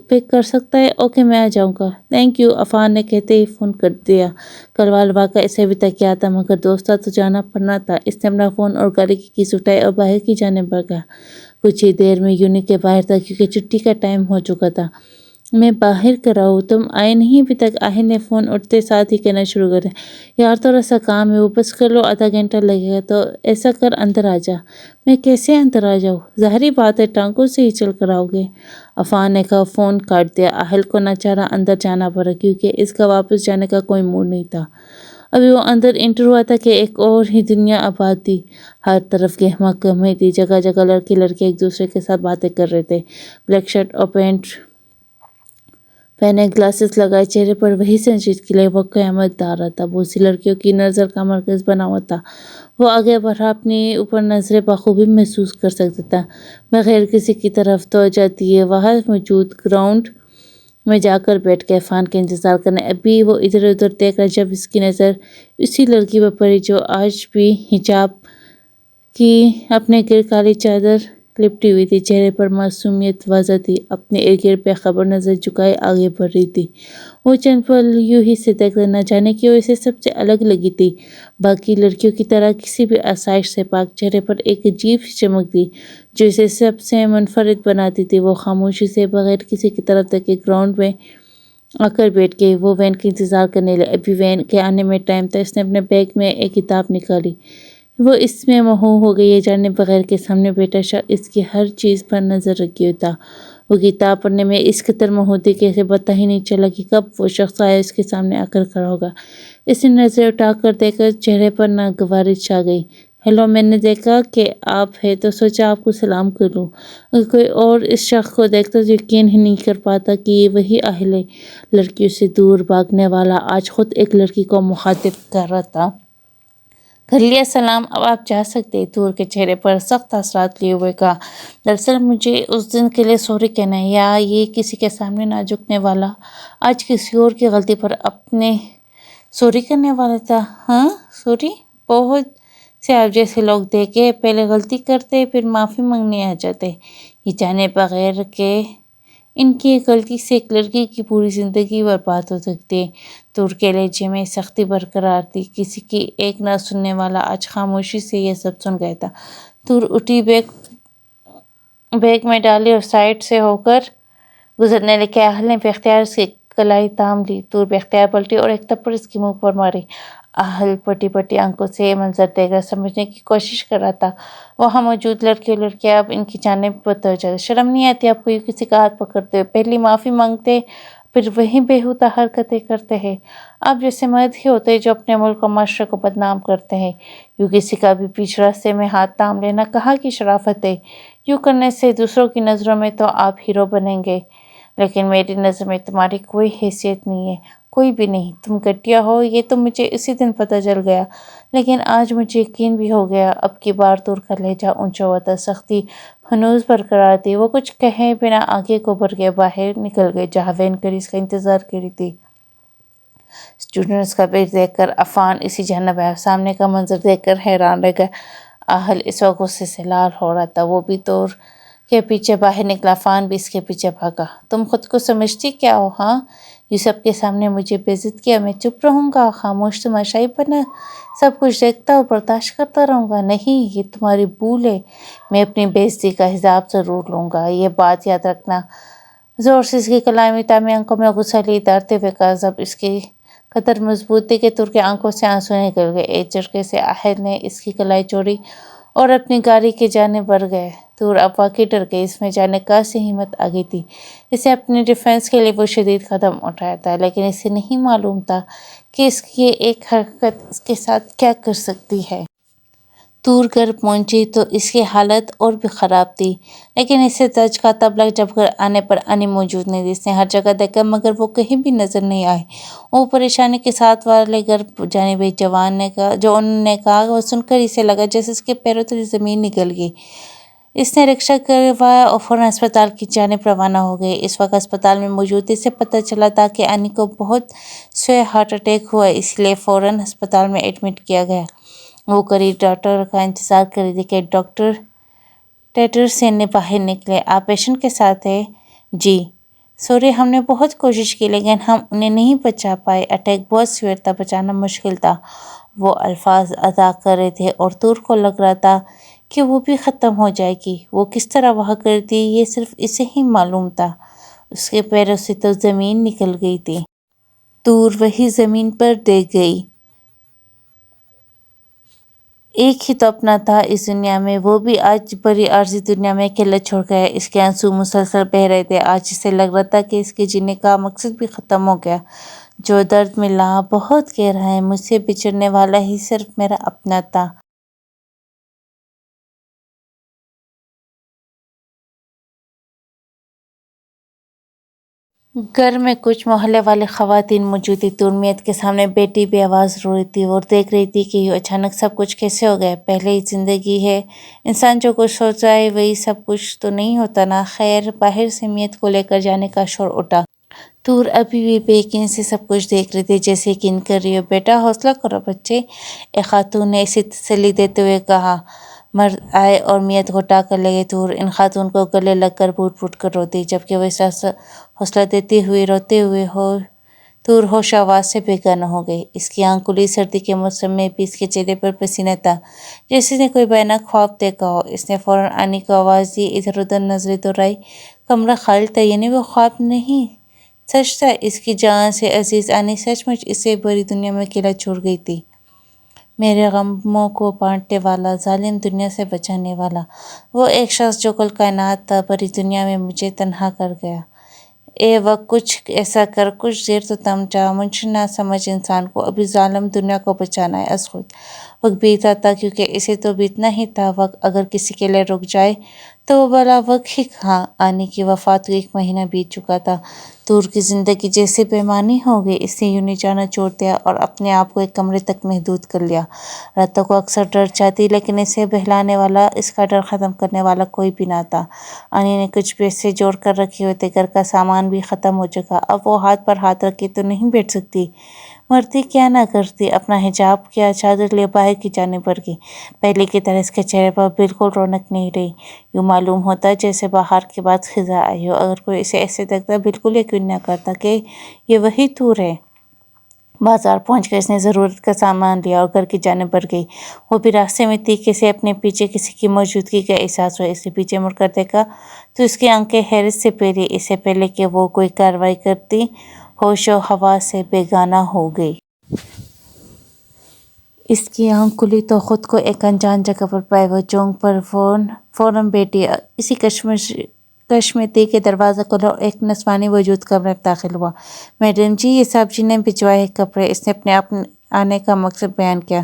پک کر سکتا ہے؟ اوکے میں آ جاؤں گا، تھینک یو، عفان نے کہتے ہی فون کر دیا۔ کل واقعہ اسے ابھی تک یاد تھا مگر دوستا تو جانا پڑنا تھا۔ اس نے اپنا فون اور گاڑی کی کیس اٹھائی اور باہر کی جانب بڑھ گیا۔ کچھ ہی دیر میں یونی کے باہر تھا کیونکہ چھٹی کا ٹائم ہو چکا تھا۔ میں باہر کر رہا ہوں، تم آئے نہیں ابھی تک؟ آہل نے فون اٹھتے ساتھ ہی کہنا شروع کر دیا۔ یار تھوڑا سا کام ہے، وہ بس کر لو، آدھا گھنٹہ لگے گا، تو ایسا کر اندر آ جا۔ میں کیسے اندر آ جاؤں؟ ظاہری بات ہے ٹانگوں سے ہی چل کر آؤ گے، عفان نے کہا۔ فون کاٹ دیا۔ آہل کو نہ چاہا اندر جانا پڑا کیونکہ اس کا واپس جانے کا کوئی موڈ نہیں تھا۔ ابھی وہ اندر انٹر ہوا تھا کہ ایک اور ہی دنیا آباد تھی۔ ہر طرف گہما گہمی تھی، جگہ جگہ لڑکے لڑکے ایک دوسرے کے ساتھ باتیں کر رہے تھے۔ بلیک شرٹ اور پینٹ پہنے، گلاسز لگائے، چہرے پر وہی سنجیدگی، وہ قیامت دارا تھا۔ بہت سی لڑکیوں کی نظر کا مرکز بنا ہوا تھا۔ وہ آگے بڑھا، اپنے اوپر نظریں بخوبی محسوس کر سکتا تھا، بغیر کسی کی طرف توجہ دیے۔ وہاں موجود گراؤنڈ میں جا کر بیٹھ گئے عفان کا انتظار کرنے۔ ابھی وہ ادھر ادھر دیکھ رہا جب اس کی نظر اسی لڑکی پر پڑی جو آج بھی حجاب کی اپنے گرد کالی چادر لپٹی ہوئی تھی، چہرے پر معصومیت واضح تھی، اپنے ارد گرد بے خبر نظر جھکائے آگے بڑھ رہی تھی۔ وہ چند پل یوں ہی سے دیکھ نہ جانے کیوں اسے سب سے الگ لگی تھی۔ باقی لڑکیوں کی طرح کسی بھی آسائش سے پاک، چہرے پر ایک عجیب سی چمک تھی جو اسے سب سے منفرد بناتی تھی۔ وہ خاموشی سے بغیر کسی کی طرف دیکھے گراؤنڈ میں آ کر بیٹھ گئی۔ وہ وین کا انتظار کرنے لگی۔ ابھی وین کے آنے میں ٹائم تھا۔ اس نے اپنے بیگ میں ایک کتاب نکالی۔ وہ اس میں مہو ہو گئی، یہ جانے بغیر کہ سامنے بیٹھا شخص اس کی ہر چیز پر نظر رکھے ہوئے تھا۔ وہ کتاب پڑھنے میں اس قدر مہو تھی کہ اسے پتہ ہی نہیں چلا کہ کب وہ شخص آیا اس کے سامنے آ کر کھڑا ہوگا۔ اس نے نظر اٹھا کر دیکھا، چہرے پر ناگواری چھا گئی۔ ہیلو، میں نے دیکھا کہ آپ ہیں تو سوچا آپ کو سلام کر لوں۔ اگر کوئی اور اس شخص کو دیکھتا تو یقین ہی نہیں کر پاتا کہ یہ وہی آہل ہے، لڑکیوں سے دور بھاگنے والا، آج خود ایک لڑکی کو مخاطب کر رہا تھا۔ کر لیا سلام، اب آپ جا سکتے ہیں، طور کے چہرے پر سخت اثرات لیے ہوئے کہا۔ دراصل مجھے اس دن کے لیے سوری کہنا ہے، یا یہ کسی کے سامنے نہ جھکنے والا آج کسی اور کی غلطی پر اپنے سوری کرنے والا تھا۔ ہاں سوری؟ بہت سے آپ جیسے لوگ دیکھے، پہلے غلطی کرتے پھر معافی مانگنے آ جاتے، یہ جانے بغیر کہ ان کی ایک غلطی سے ایک لڑکی کی پوری زندگی برباد ہو سکتی ہے۔ طور کے لہجے میں سختی برقرار تھی۔ کسی کی ایک نہ سننے والا آج خاموشی سے یہ سب سن گیا تھا۔ طور اٹھی، بیگ میں ڈالی اور سائڈ سے ہو کر گزرنے لگی۔ آہل نے بے اختیار اس کی کلائی تھام لی۔ طور بے اختیار پلٹی اور ایک تھپڑ اس کے منہ پر ماری۔ آہل پٹی پٹی آنکھوں سے یہ منظر دیکھ کر سمجھنے کی کوشش کر رہا تھا۔ وہاں موجود لڑکے اور لڑکیاں اب ان کی جانب متوجہ تھے۔ شرم نہیں آتی آپ کو یوں کسی کا ہاتھ پکڑتے ہوئے؟ پہلی معافی مانگتے پھر وہی بےہودہ حرکتیں کرتے ہیں۔ آپ جیسے مرد ہی ہوتے ہیں جو اپنے ملک اور معاشرے کو بدنام کرتے ہیں۔ یوں کسی کا بھی بیچ راستے میں ہاتھ تھام لینا کہاں کی شرافت ہے؟ یوں کرنے سے دوسروں کی نظروں میں تو آپ ہیرو بنیں گے، لیکن میری نظر میں تمہاری کوئی حیثیت نہیں ہے، کوئی بھی نہیں۔ تم گھٹیا ہو یہ تو مجھے اسی دن پتہ چل گیا، لیکن آج مجھے یقین بھی ہو گیا۔ اب کی بار طور کا لہجہ اونچا ہوا تھا، سختی ہنوز برقرار تھی۔ وہ کچھ کہے بنا آگے کو بڑھ گئے، باہر نکل گئے جہاں وین کھڑی اس کا انتظار کر رہی تھی۔ اسٹوڈنٹس کا بھیڑ دیکھ کر عفان اسی جانب آیا۔ سامنے کا منظر دیکھ کر حیران رہ گیا۔ آہل اس وقت غصے سے لال ہو رہا تھا۔ وہ بھی طور کے پیچھے باہر نکلا، عفان بھی اس کے پیچھے بھاگا۔ تم خود کو سمجھتی کیا ہو ہاں؟ یہ سب کے سامنے مجھے بے عزت کیا، میں چپ رہوں گا؟ خاموش تماشائی بنا سب کچھ دیکھتا اور برداشت کرتا رہوں گا؟ نہیں، یہ تمہاری بھول ہے، میں اپنی بے عزتی کا حساب ضرور لوں گا، یہ بات یاد رکھنا۔ زور سے اس کی کلائی میں تامی آنکھوں میں غصہ لی اتارتے ہوئے کہا۔ جب اس کی قدر مضبوط تھی کہ طور کی آنکھوں سے آنسو نکل گئے۔ ایک جھٹکے سے آہل نے اس کی کلائی چھوڑی اور اپنی گاڑی کی جانب بڑھ گئے۔ طور اب واقعی ڈر گئی، اس میں جانے کا سے ہمت آ گئی تھی۔ اسے اپنے ڈیفنس کے لیے وہ شدید قدم اٹھایا تھا، لیکن اسے نہیں معلوم تھا کہ اس کی ایک حرکت اس کے ساتھ کیا کر سکتی ہے۔ طور گھر پہنچی تو اس کی حالت اور بھی خراب تھی، لیکن اسے زج کا تب لگ جب گھر آنے پر انی موجود نہیں تھی۔ اس نے ہر جگہ دیکھا مگر وہ کہیں بھی نظر نہیں آئی۔ وہ پریشانی کے ساتھ والے گھر جانب ایک جوان نے کہا، جو انہوں نے کہا، وہ سن کر اسے لگا جیسے اس کے پیروں تلے زمین نکل گئی۔ اس نے رکشہ کروایا اور فوراً ہسپتال کی جانب روانہ ہو گئی۔ اس وقت ہسپتال میں موجود اسے پتہ چلا تھا کہ انی کو بہت سوء ہارٹ اٹیک ہوا ہے، اس لیے فوراً ہسپتال میں ایڈمٹ کیا گیا۔ وہ قریب ڈاکٹر کا انتظار کر رہی تھی کہ ڈاکٹر ٹیٹر سے باہر نکلے۔ آپ پیشنٹ کے ساتھ ہیں؟ جی سوری، ہم نے بہت کوشش کی لیکن ہم انہیں نہیں بچا پائے۔ اٹیک بہت سیویئر تھا، بچانا مشکل تھا۔ وہ الفاظ ادا کر رہے تھے اور طور کو لگ رہا تھا کہ وہ بھی ختم ہو جائے گی۔ وہ کس طرح وہاں کر تھی یہ صرف اسے ہی معلوم تھا۔ اس کے پیروں سے تو زمین نکل گئی تھی۔ طور وہی زمین پر دیکھ گئی۔ ایک ہی تو اپنا تھا اس دنیا میں، وہ بھی آج بڑی عارضی دنیا میں اکیلا چھوڑ گیا۔ اس کے آنسو مسلسل بہہ رہے تھے۔ آج اسے لگ رہا تھا کہ اس کے جینے کا مقصد بھی ختم ہو گیا۔ جو درد ملا بہت گہرا ہے، مجھ سے بچھڑنے والا ہی صرف میرا اپنا تھا۔ گھر میں کچھ محلے والی خواتین موجود تھیں۔ طور میت کے سامنے بیٹی بے آواز رو رہی تھی اور دیکھ رہی تھی کہ اچانک سب کچھ کیسے ہو گیا۔ پہلے ہی زندگی ہے، انسان جو کچھ سوچتا ہے وہی سب کچھ تو نہیں ہوتا نا۔ خیر، باہر سے میت کو لے کر جانے کا شور اٹھا۔ طور ابھی بھی بے یقین سے سب کچھ دیکھ رہی تھی، جیسے یقین کر رہی ہو۔ بیٹا حوصلہ کرو بچے، ایک خاتون نے اسے تسلی دیتے ہوئے کہا۔ مرد آئے اور میت کو اٹھا کر لے گئے۔ طور ان خاتون کو گلے لگ کر پھوٹ پھوٹ کر روتی، جبکہ وہ اس حوصلہ دیتے ہوئے روتے ہوئے طور ہوش آواز سے بیگانہ ہو گئی۔ اس کی آنکھ کھلی، سردی کے موسم میں بھی اس کے چہرے پر پسینہ تھا، جیسے نے کوئی بھیانک خواب دیکھا ہو۔ اس نے فوراً آنے کی آواز دی، ادھر ادھر نظریں دوڑائی۔ کمرہ خالی تھا، یعنی وہ خواب نہیں سچ تھا۔ اس کی جان سے عزیز آنی سچ مچ اسے بری دنیا میں اکیلا چھوڑ گئی تھی۔ میرے غموں کو بانٹنے والا، ظالم دنیا سے بچانے والا، وہ ایک شخص جو کل کائنات تھا، بری دنیا میں مجھے تنہا کر گیا۔ اے وقت کچھ ایسا کر، کچھ دیر تو تھم جا۔ مجھ نہ سمجھ انسان کو، ابھی ظالم دنیا کو بچانا ہے۔ از خود وقت بیتا تھا، کیونکہ اسے تو بیتنا ہی تھا۔ وقت اگر کسی کے لیے رک جائے تو وہ بھلا وقت ہی کہاں۔ آنی کی وفات کو 1 مہینہ بیت چکا تھا۔ طور کی زندگی جیسے بے معنی ہو گئی۔ اس نے یوں نہیں جانا چھوڑ دیا اور اپنے آپ کو ایک کمرے تک محدود کر لیا۔ راتوں کو اکثر ڈر جاتی، لیکن اسے بہلانے والا، اس کا ڈر ختم کرنے والا کوئی بھی نہ تھا۔ آنی نے کچھ پیسے جوڑ کر رکھے ہوئے تھے، گھر کا سامان بھی ختم ہو چکا۔ اب وہ ہاتھ پر ہاتھ رکھے تو نہیں بیٹھ سکتی۔ مرتی کیا نہ کرتی، اپنا حجاب کیا چادر لے باہر کی جانب بڑھ گئی۔ پہلے کی طرح اس کے چہرے پر بالکل رونق نہیں رہی۔ یوں معلوم ہوتا جیسے بہار کے بعد خزاں آئی ہو۔ اگر کوئی اسے ایسے دیکھتا بالکل یقین نہ کرتا کہ یہ وہی طور ہے۔ بازار پہنچ کر اس نے ضرورت کا سامان لیا اور گھر کی جانب بڑھ گئی۔ وہ بھی راستے میں تھی کہ اسے اپنے پیچھے کسی کی موجودگی کا احساس ہوا۔ اس نے پیچھے مڑ کر دیکھا تو اس کی آنکھیں حیرت سے پھیلی۔ اس سے پہلے کہ وہ کوئی کارروائی کرتی، ہوش و حواس سے بیگانہ ہو گئی۔ اس کی آنکھ کھلی تو خود کو ایک انجان جگہ پر پائی۔ وہ چونک پر فوراً بیٹھی۔ اسی کش میں تھی کہ دروازہ کھلا اور ایک نسوانی وجود کمرے میں داخل ہوا۔ میڈم جی، یہ صاحب جی نے بھجوائے ہیں کپڑے۔ اس نے اپنے آنے کا مقصد بیان کیا۔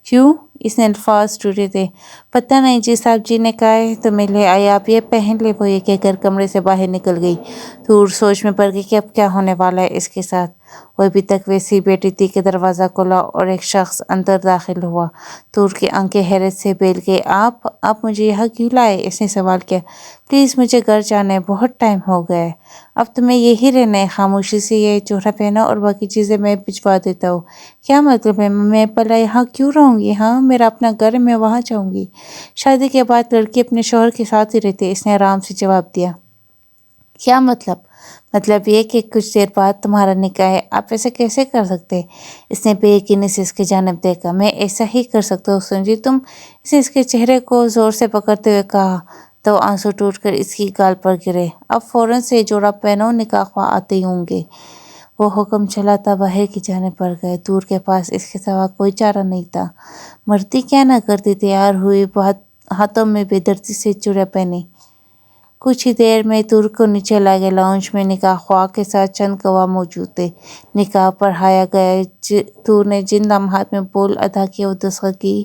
کیوں؟ اس نے الفاظ ڈھونڈے تھے۔ پتہ نہیں جی، صاحب جی نے کہا ہے تو میں لے آئی، آپ یہ پہن لیں۔ وہ یہ کہہ کر کمرے سے باہر نکل گئی۔ طور سوچ میں پڑ گئی کہ اب کیا ہونے والا ہے اس کے ساتھ۔ وہ ابھی تک ویسے ہی بیٹھی تھی کہ دروازہ کھلا اور ایک شخص اندر داخل ہوا۔ طور کی آنکھیں حیرت سے پھیل گئی۔ آپ مجھے یہاں کیوں لائے؟ اس نے سوال کیا۔ پلیز مجھے گھر جانا ہے، بہت ٹائم ہو گیا ہے۔ اب تمہیں یہی رہنا ہے؟ خاموشی سے یہ جوڑا پہنا اور باقی چیزیں میں بھجوا دیتا ہوں۔ کیا مطلب ہے؟ میں بھلا یہاں کیوں رہوں گی؟ ہاں، میرا اپنا گھر ہے، میں وہاں جاؤں گی۔ شادی کے بعد لڑکی اپنے شوہر کے ساتھ ہی رہتی ہے، اس نے آرام سے جواب دیا۔ کیا مطلب؟ مطلب یہ کہ کچھ دیر بعد تمہارا نکاح ہے۔ آپ ایسا کیسے کر سکتے؟ اس نے بے یقینی سے اس کی جانب دیکھا۔ میں ایسا ہی کر سکتا ہوں سنجی تم؟ اس نے اس کے چہرے کو زور سے پکڑتے ہوئے کہا تو آنسو ٹوٹ کر اس کی گال پر گرے۔ اب فوراً سے جوڑا پہنو، نکاح خواہ آتے ہی ہوں گے۔ وہ حکم چلاتا باہر کی جانب بڑھ گیا۔ طور کے پاس اس کے سوا کوئی چارہ نہیں تھا۔ مرتی کیا نہ کرتی، تیار ہوئی، ہاتھوں میں بے دردی سے چوڑیاں پہنی۔ کچھ ہی دیر میں طور کو نیچے لائے گئے۔ لاؤنج میں نکاح خواہ کے ساتھ چند گواہ موجود تھے۔ نکاح پڑھایا گیا۔ طور نے جن لمحات میں بول ادا کیے اور دستخط کی،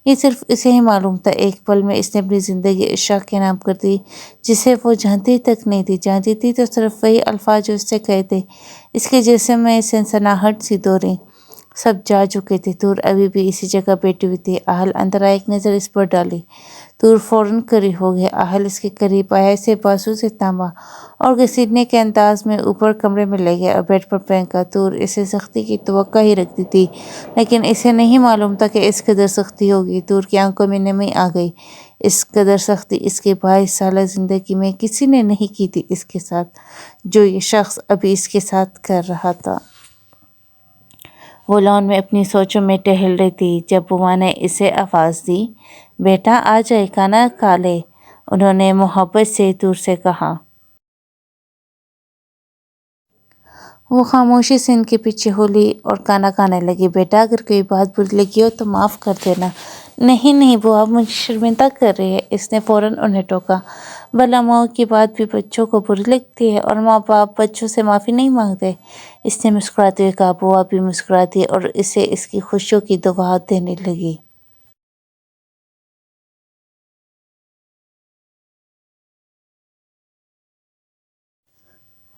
یہ صرف اسے ہی معلوم تھا۔ ایک پل میں اس نے اپنی زندگی اس شخص کے نام کر دی جسے وہ جانتی تک نہیں تھی۔ جانتی تھی تو صرف وہی الفاظ جو اس سے کہے تھے۔ اس کے جسم میں سنسناہٹ سی دوڑی۔ سب جا چکے تھے، تور ابھی بھی اسی جگہ بیٹھی ہوئی تھی۔ آہل اندر آئے، ایک نظر اس پر ڈالی۔ تور فوراً قریب ہو گیا۔ آہل اس کے قریب آیا، اسے بازو سے تھاما اور گھسیٹنے کے انداز میں اوپر کمرے میں لے گیا اور بیڈ پر پھینکا۔ تور اسے سختی کی توقع ہی رکھتی تھی، لیکن اسے نہیں معلوم تھا کہ اس قدر سختی ہوگی۔ تور کی آنکھوں میں نمی آ گئی۔ اس قدر سختی اس کے 22 سالہ زندگی میں کسی نے نہیں کی تھی اس کے ساتھ، جو یہ شخص ابھی اس کے ساتھ کر رہا تھا۔ وہ لان میں اپنی سوچوں میں ٹہل رہی تھی جب بوا نے اسے آواز دی، بیٹا آ جائے، کھانا کھا لے، انہوں نے محبت سے تور سے کہا۔ وہ خاموشی سے ان کے پیچھے ہو لی اور کھانا کھانے لگی۔ بیٹا اگر کوئی بات بری لگی ہو تو معاف کر دینا۔ نہیں نہیں بوا، مجھے شرمندہ کر رہی ہے، اس نے فوراً انہیں ٹوکا۔ بھلا ماؤں کی بات بھی بچوں کو بری لگتی ہے اور ماں باپ بچوں سے معافی نہیں مانگتے، اس نے مسکراتے ہوئے کہا۔ بوا بھی مسکرا دی اور اسے اس کی خوشیوں کی دعا دینے لگی۔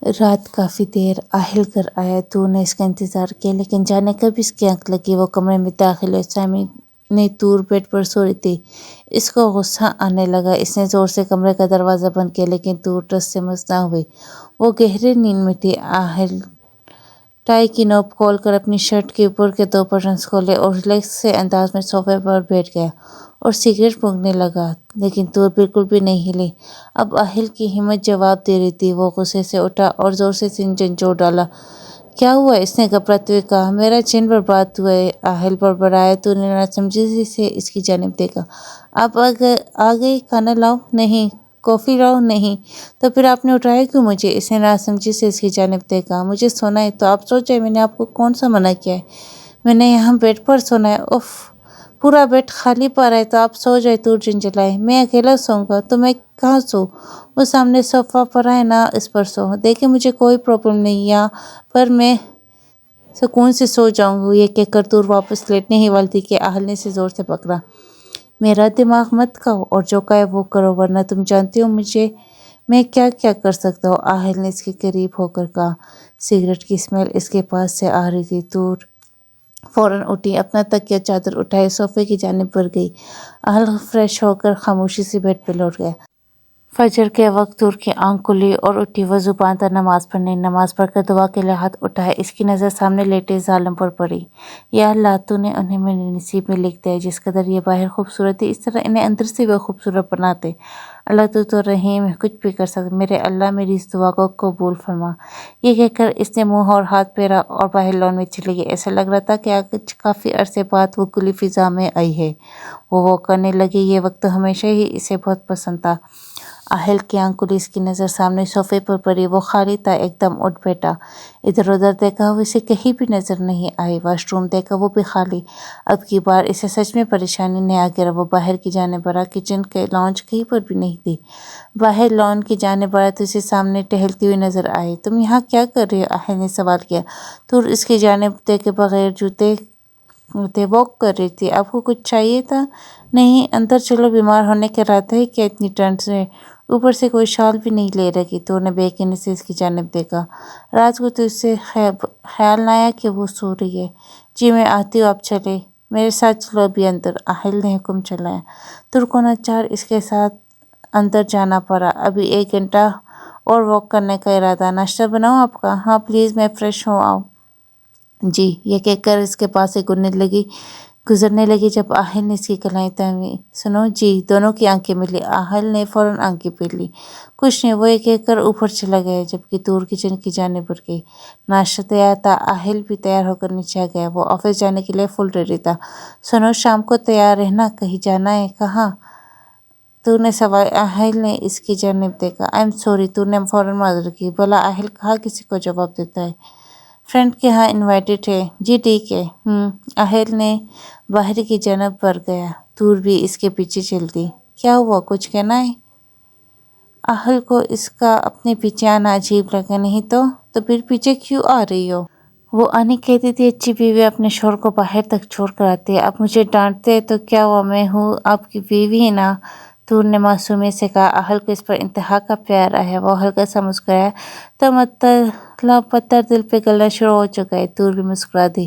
رات کافی دیر آہل گھر آیا۔ تور نے اس کا انتظار کیا، لیکن جانے کب اس کی آنکھ لگی وہ کمرے میں داخل ہوئے۔ سامی نے تور بیڈ پر سو رہی تھی، اس کو غصہ آنے لگا۔ اس نے زور سے کمرے کا دروازہ بند کیا، لیکن تور ٹس سے مس نہ ہوئی، وہ گہری نیند میں تھی۔ آہل ٹائی کی نوب کھول کر اپنی شرٹ کے اوپر کے 2 بٹنز کھولے اور ریلیکس سے انداز میں صوفے پر بیٹھ گیا اور سگریٹ پھونکنے لگا، لیکن تور بالکل بھی نہیں ہلی۔ اب آہل کی ہمت جواب دے رہی تھی۔ وہ غصے سے اٹھا اور زور سے جھنجھوڑ ڈالا۔ کیا ہوا؟ اس نے گھبراتے ہوئے کہا۔ میرا چین برباد ہوا ہے، آہل بڑبڑایا۔ تور نے ناسمجھی سے اس کی جانب دیکھا۔ آپ آ گئی، کھانا لاؤ؟ نہیں۔ کافی لاؤ؟ نہیں۔ تو پھر آپ نے اٹھایا کیوں مجھے؟ اس نے ناسمجھی سے اس کی جانب دیکھا۔ مجھے سونا ہے تو آپ سو جائیں، میں نے آپ کو کون سا منع کیا ہے؟ میں نے یہاں بیڈ پر سونا ہے۔ اف، پورا بیڈ خالی پڑا ہے تو آپ سو جائیں، تور جھنجھلائے۔ میں اکیلا سوؤں گا تو میں کہاں سوؤں؟ وہ سامنے صوفہ پڑا ہے نا، اس پر سو۔ دیکھیں مجھے کوئی پرابلم نہیں یہاں پر، میں سکون سے سو جاؤں گا۔ یہ کہہ کر تور واپس لیٹنے ہی والی تھی کہ آہل نے اسے زور سے پکڑا۔ میرا دماغ مت کھاؤ اور جو کہے وہ کرو، ورنہ تم جانتی ہو میں کیا کیا کر سکتا ہوں، آہل نے اس کے قریب ہو کر کہا۔ سگریٹ کی اسمیل اس کے پاس سے آ رہی تھی۔ تور فوراً اٹھی، اپنا تکیہ چادر اٹھائے صوفے کی جانب بڑھ گئی۔ آہل فریش ہو کر خاموشی سے بیڈ پہ لوٹ گیا۔ فجر کے وقت تور کی آنکھ کھلی اور اٹھی، وضو باندھا، نماز پڑھنے پڑھ کر دعا کے لیے ہاتھ اٹھائے۔ اس کی نظر سامنے لیٹے ظالم پر پڑی۔ یا اللہ، تو نے انہیں میرے نصیب میں لکھ دیا ہے، جس قدر یہ باہر خوبصورت ہے اس طرح انہیں اندر سے بھی خوبصورت بناتے۔ اللہ تو رحیم ہے، کچھ بھی کر سکتا۔ میرے اللہ میری اس دعا کو قبول فرما۔ یہ کہہ کر اس نے منہ اور ہاتھ پھیرا اور باہر لان میں چلی گئی۔ ایسا لگ رہا تھا کہ آج کافی عرصے بعد وہ کھلی فضا میں آئی ہے۔ وہ کرنے لگی، یہ وقت تو ہمیشہ ہی اسے بہت پسند تھا۔ آہل کی آنکھ کھلی، اس کی نظر سامنے صوفے پر پڑی، وہ خالی تھا۔ ایک دم اٹھ بیٹھا، ادھر ادھر دیکھا، وہ اسے کہیں بھی نظر نہیں آئی۔ واش روم دیکھا، وہ بھی خالی۔ اب کی بار اسے سچ میں پریشانی نے آ گھیرا۔ وہ باہر کی جانب بڑھا، کچن کے لانچ کہیں پر بھی نہیں تھی۔ باہر لان کی جانب بڑھا تو اسے سامنے ٹہلتی ہوئی نظر آئی۔ تم یہاں کیا کر رہی ہو؟ آہل نے سوال کیا۔ تور اس کی جانب دیکھے بغیر جوتے واک کر رہی تھی۔ آپ کو کچھ چاہیے تھا؟ نہیں، اندر چلو، بیمار ہونے کا ارادہ ہے کیا اتنی ٹھنڈ سے؟ اوپر سے کوئی شال بھی نہیں لے رکھی۔ تور نے بے یقینی سے اس کی جانب دیکھا۔ رات کو تو اسے خیال نہ آیا کہ وہ سو رہی ہے۔ جی میں آتی ہوں، آپ چلے میرے ساتھ، چلو ابھی اندر، آہل نے حکم چلایا۔ تور کو ناچار اس کے ساتھ اندر جانا پڑا۔ ابھی 1 گھنٹہ اور واک کرنے کا ارادہ۔ ناشتہ بناؤں آپ کا؟ ہاں پلیز، میں فریش ہوں آؤں۔ جی، یہ کہہ کر اس کے پاس سے گزرنے لگی جب آہل نے اس کی کلائی تھامی۔ سنو جی، دونوں کی آنکھیں ملی۔ آہل نے فوراً آنکھیں پھیر لی۔ کچھ نہیں، وہ یہ کہہ کر اوپر چلا گیا، جبکہ تور کچن کی جانب بڑھ گئی۔ ناشتہ تیار تھا، آہل بھی تیار ہو کر نیچے آ گیا۔ وہ آفس جانے کے لیے فل ریڈی تھا۔ سنو، شام کو تیار رہنا، کہیں جانا ہے؟ کہاں؟ تور نے سوال۔ آہل نے اس کی جانب دیکھا۔ آئی ایم سوری، تور نے فوراً معذرت کی۔ بھلا آہل کہاں کسی کو جواب دیتا ہے؟ فرینڈ کے ہاں انوائٹڈ ہے۔ جی ٹھیک ہے۔ آہل نے باہر کی جانب بڑھ گیا۔ تور بھی اس کے پیچھے چل دی۔ کیا ہوا، کچھ کہنا ہے؟ آہل کو اس کا اپنے پیچھے آنا عجیب لگا۔ نہیں تو پھر پیچھے کیوں آ رہی ہو؟ وہ آنی کہتی تھی اچھی بیوی اپنے شوہر کو باہر تک چھوڑ کر آتی ہے۔ اب مجھے ڈانٹتے تو کیا ہوا، میں ہوں آپ کی بیوی نا، تور نے معصومیت سے کہا۔ آہل کو اس پر انتہا کا پیار آیا۔ وہ ہلکا سا مسکرایا تو مطلب پتھر دل پہ گلنا شروع ہو چکا ہے۔ تور بھی مسکرا دی۔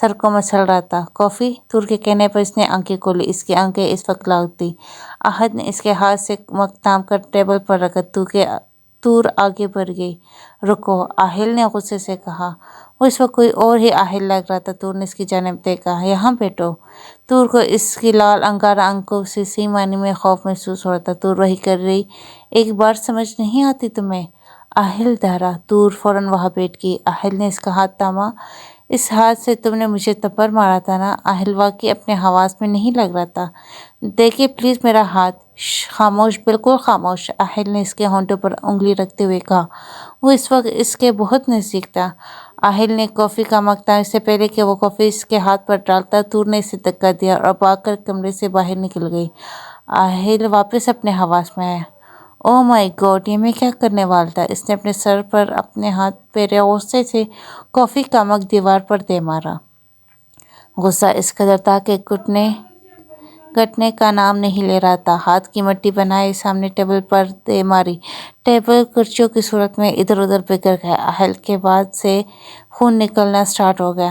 سر کو مچل رہا تھا۔ کافی؟ تور کے کہنے پر اس نے آنکھیں کھولی۔ اس کی آنکھیں اس وقت لال تھیں۔ احد نے اس کے ہاتھ سے مگ تھام کر ٹیبل پر رکھا۔ تور آگے بڑھ گئی۔ رکو، آہل نے غصے سے کہا۔ وہ اس وقت کوئی اور ہی آہل لگ رہا تھا۔ تور نے اس کی جانب دیکھا۔ یہاں بیٹھو۔ تور کو اس کی لال انگارہ آنکھوں سے صحیح معنی میں خوف محسوس ہو رہا تھا۔ تور وہی کر رہی، ایک بات سمجھ نہیں آتی تمہیں؟ آہل دہرا۔ تور فوراً وہاں بیٹھ گئی۔ آہل نے اس کا ہاتھ تھاما۔ اس ہاتھ سے تم نے مجھے تھپڑ مارا تھا نا؟ آہل واقعی اپنے حواس میں نہیں لگ رہا تھا۔ دیکھیے پلیز میرا ہاتھ۔ خاموش، بالکل خاموش، آہل نے اس کے ہونٹوں پر انگلی رکھتے ہوئے کہا۔ وہ اس وقت اس کے بہت نزدیک تھا۔ آہل نے کافی کا مگ تھاما۔ اس سے پہلے کہ وہ کافی اس کے ہاتھ پر ڈالتا، تور نے اسے دھکا دیا اور بھاگ کر کمرے سے باہر نکل گئی۔ آہل واپس اپنے حواس میں آیا۔ او مائی گاڈ، یہ میں کیا کرنے والا تھا؟ اس نے اپنے سر پر اپنے ہاتھ پھیرے اور غصے سے کافی کا مگ دیوار پر دے مارا۔ غصہ اس قدر تھا کہ گھٹنے کا نام نہیں لے رہا تھا۔ ہاتھ کی مٹی بنائے سامنے ٹیبل پر دے ماری۔ ٹیبل کرچیوں کی صورت میں ادھر ادھر بکھر گیا۔ آہل کے بعد سے خون نکلنا سٹارٹ ہو گیا۔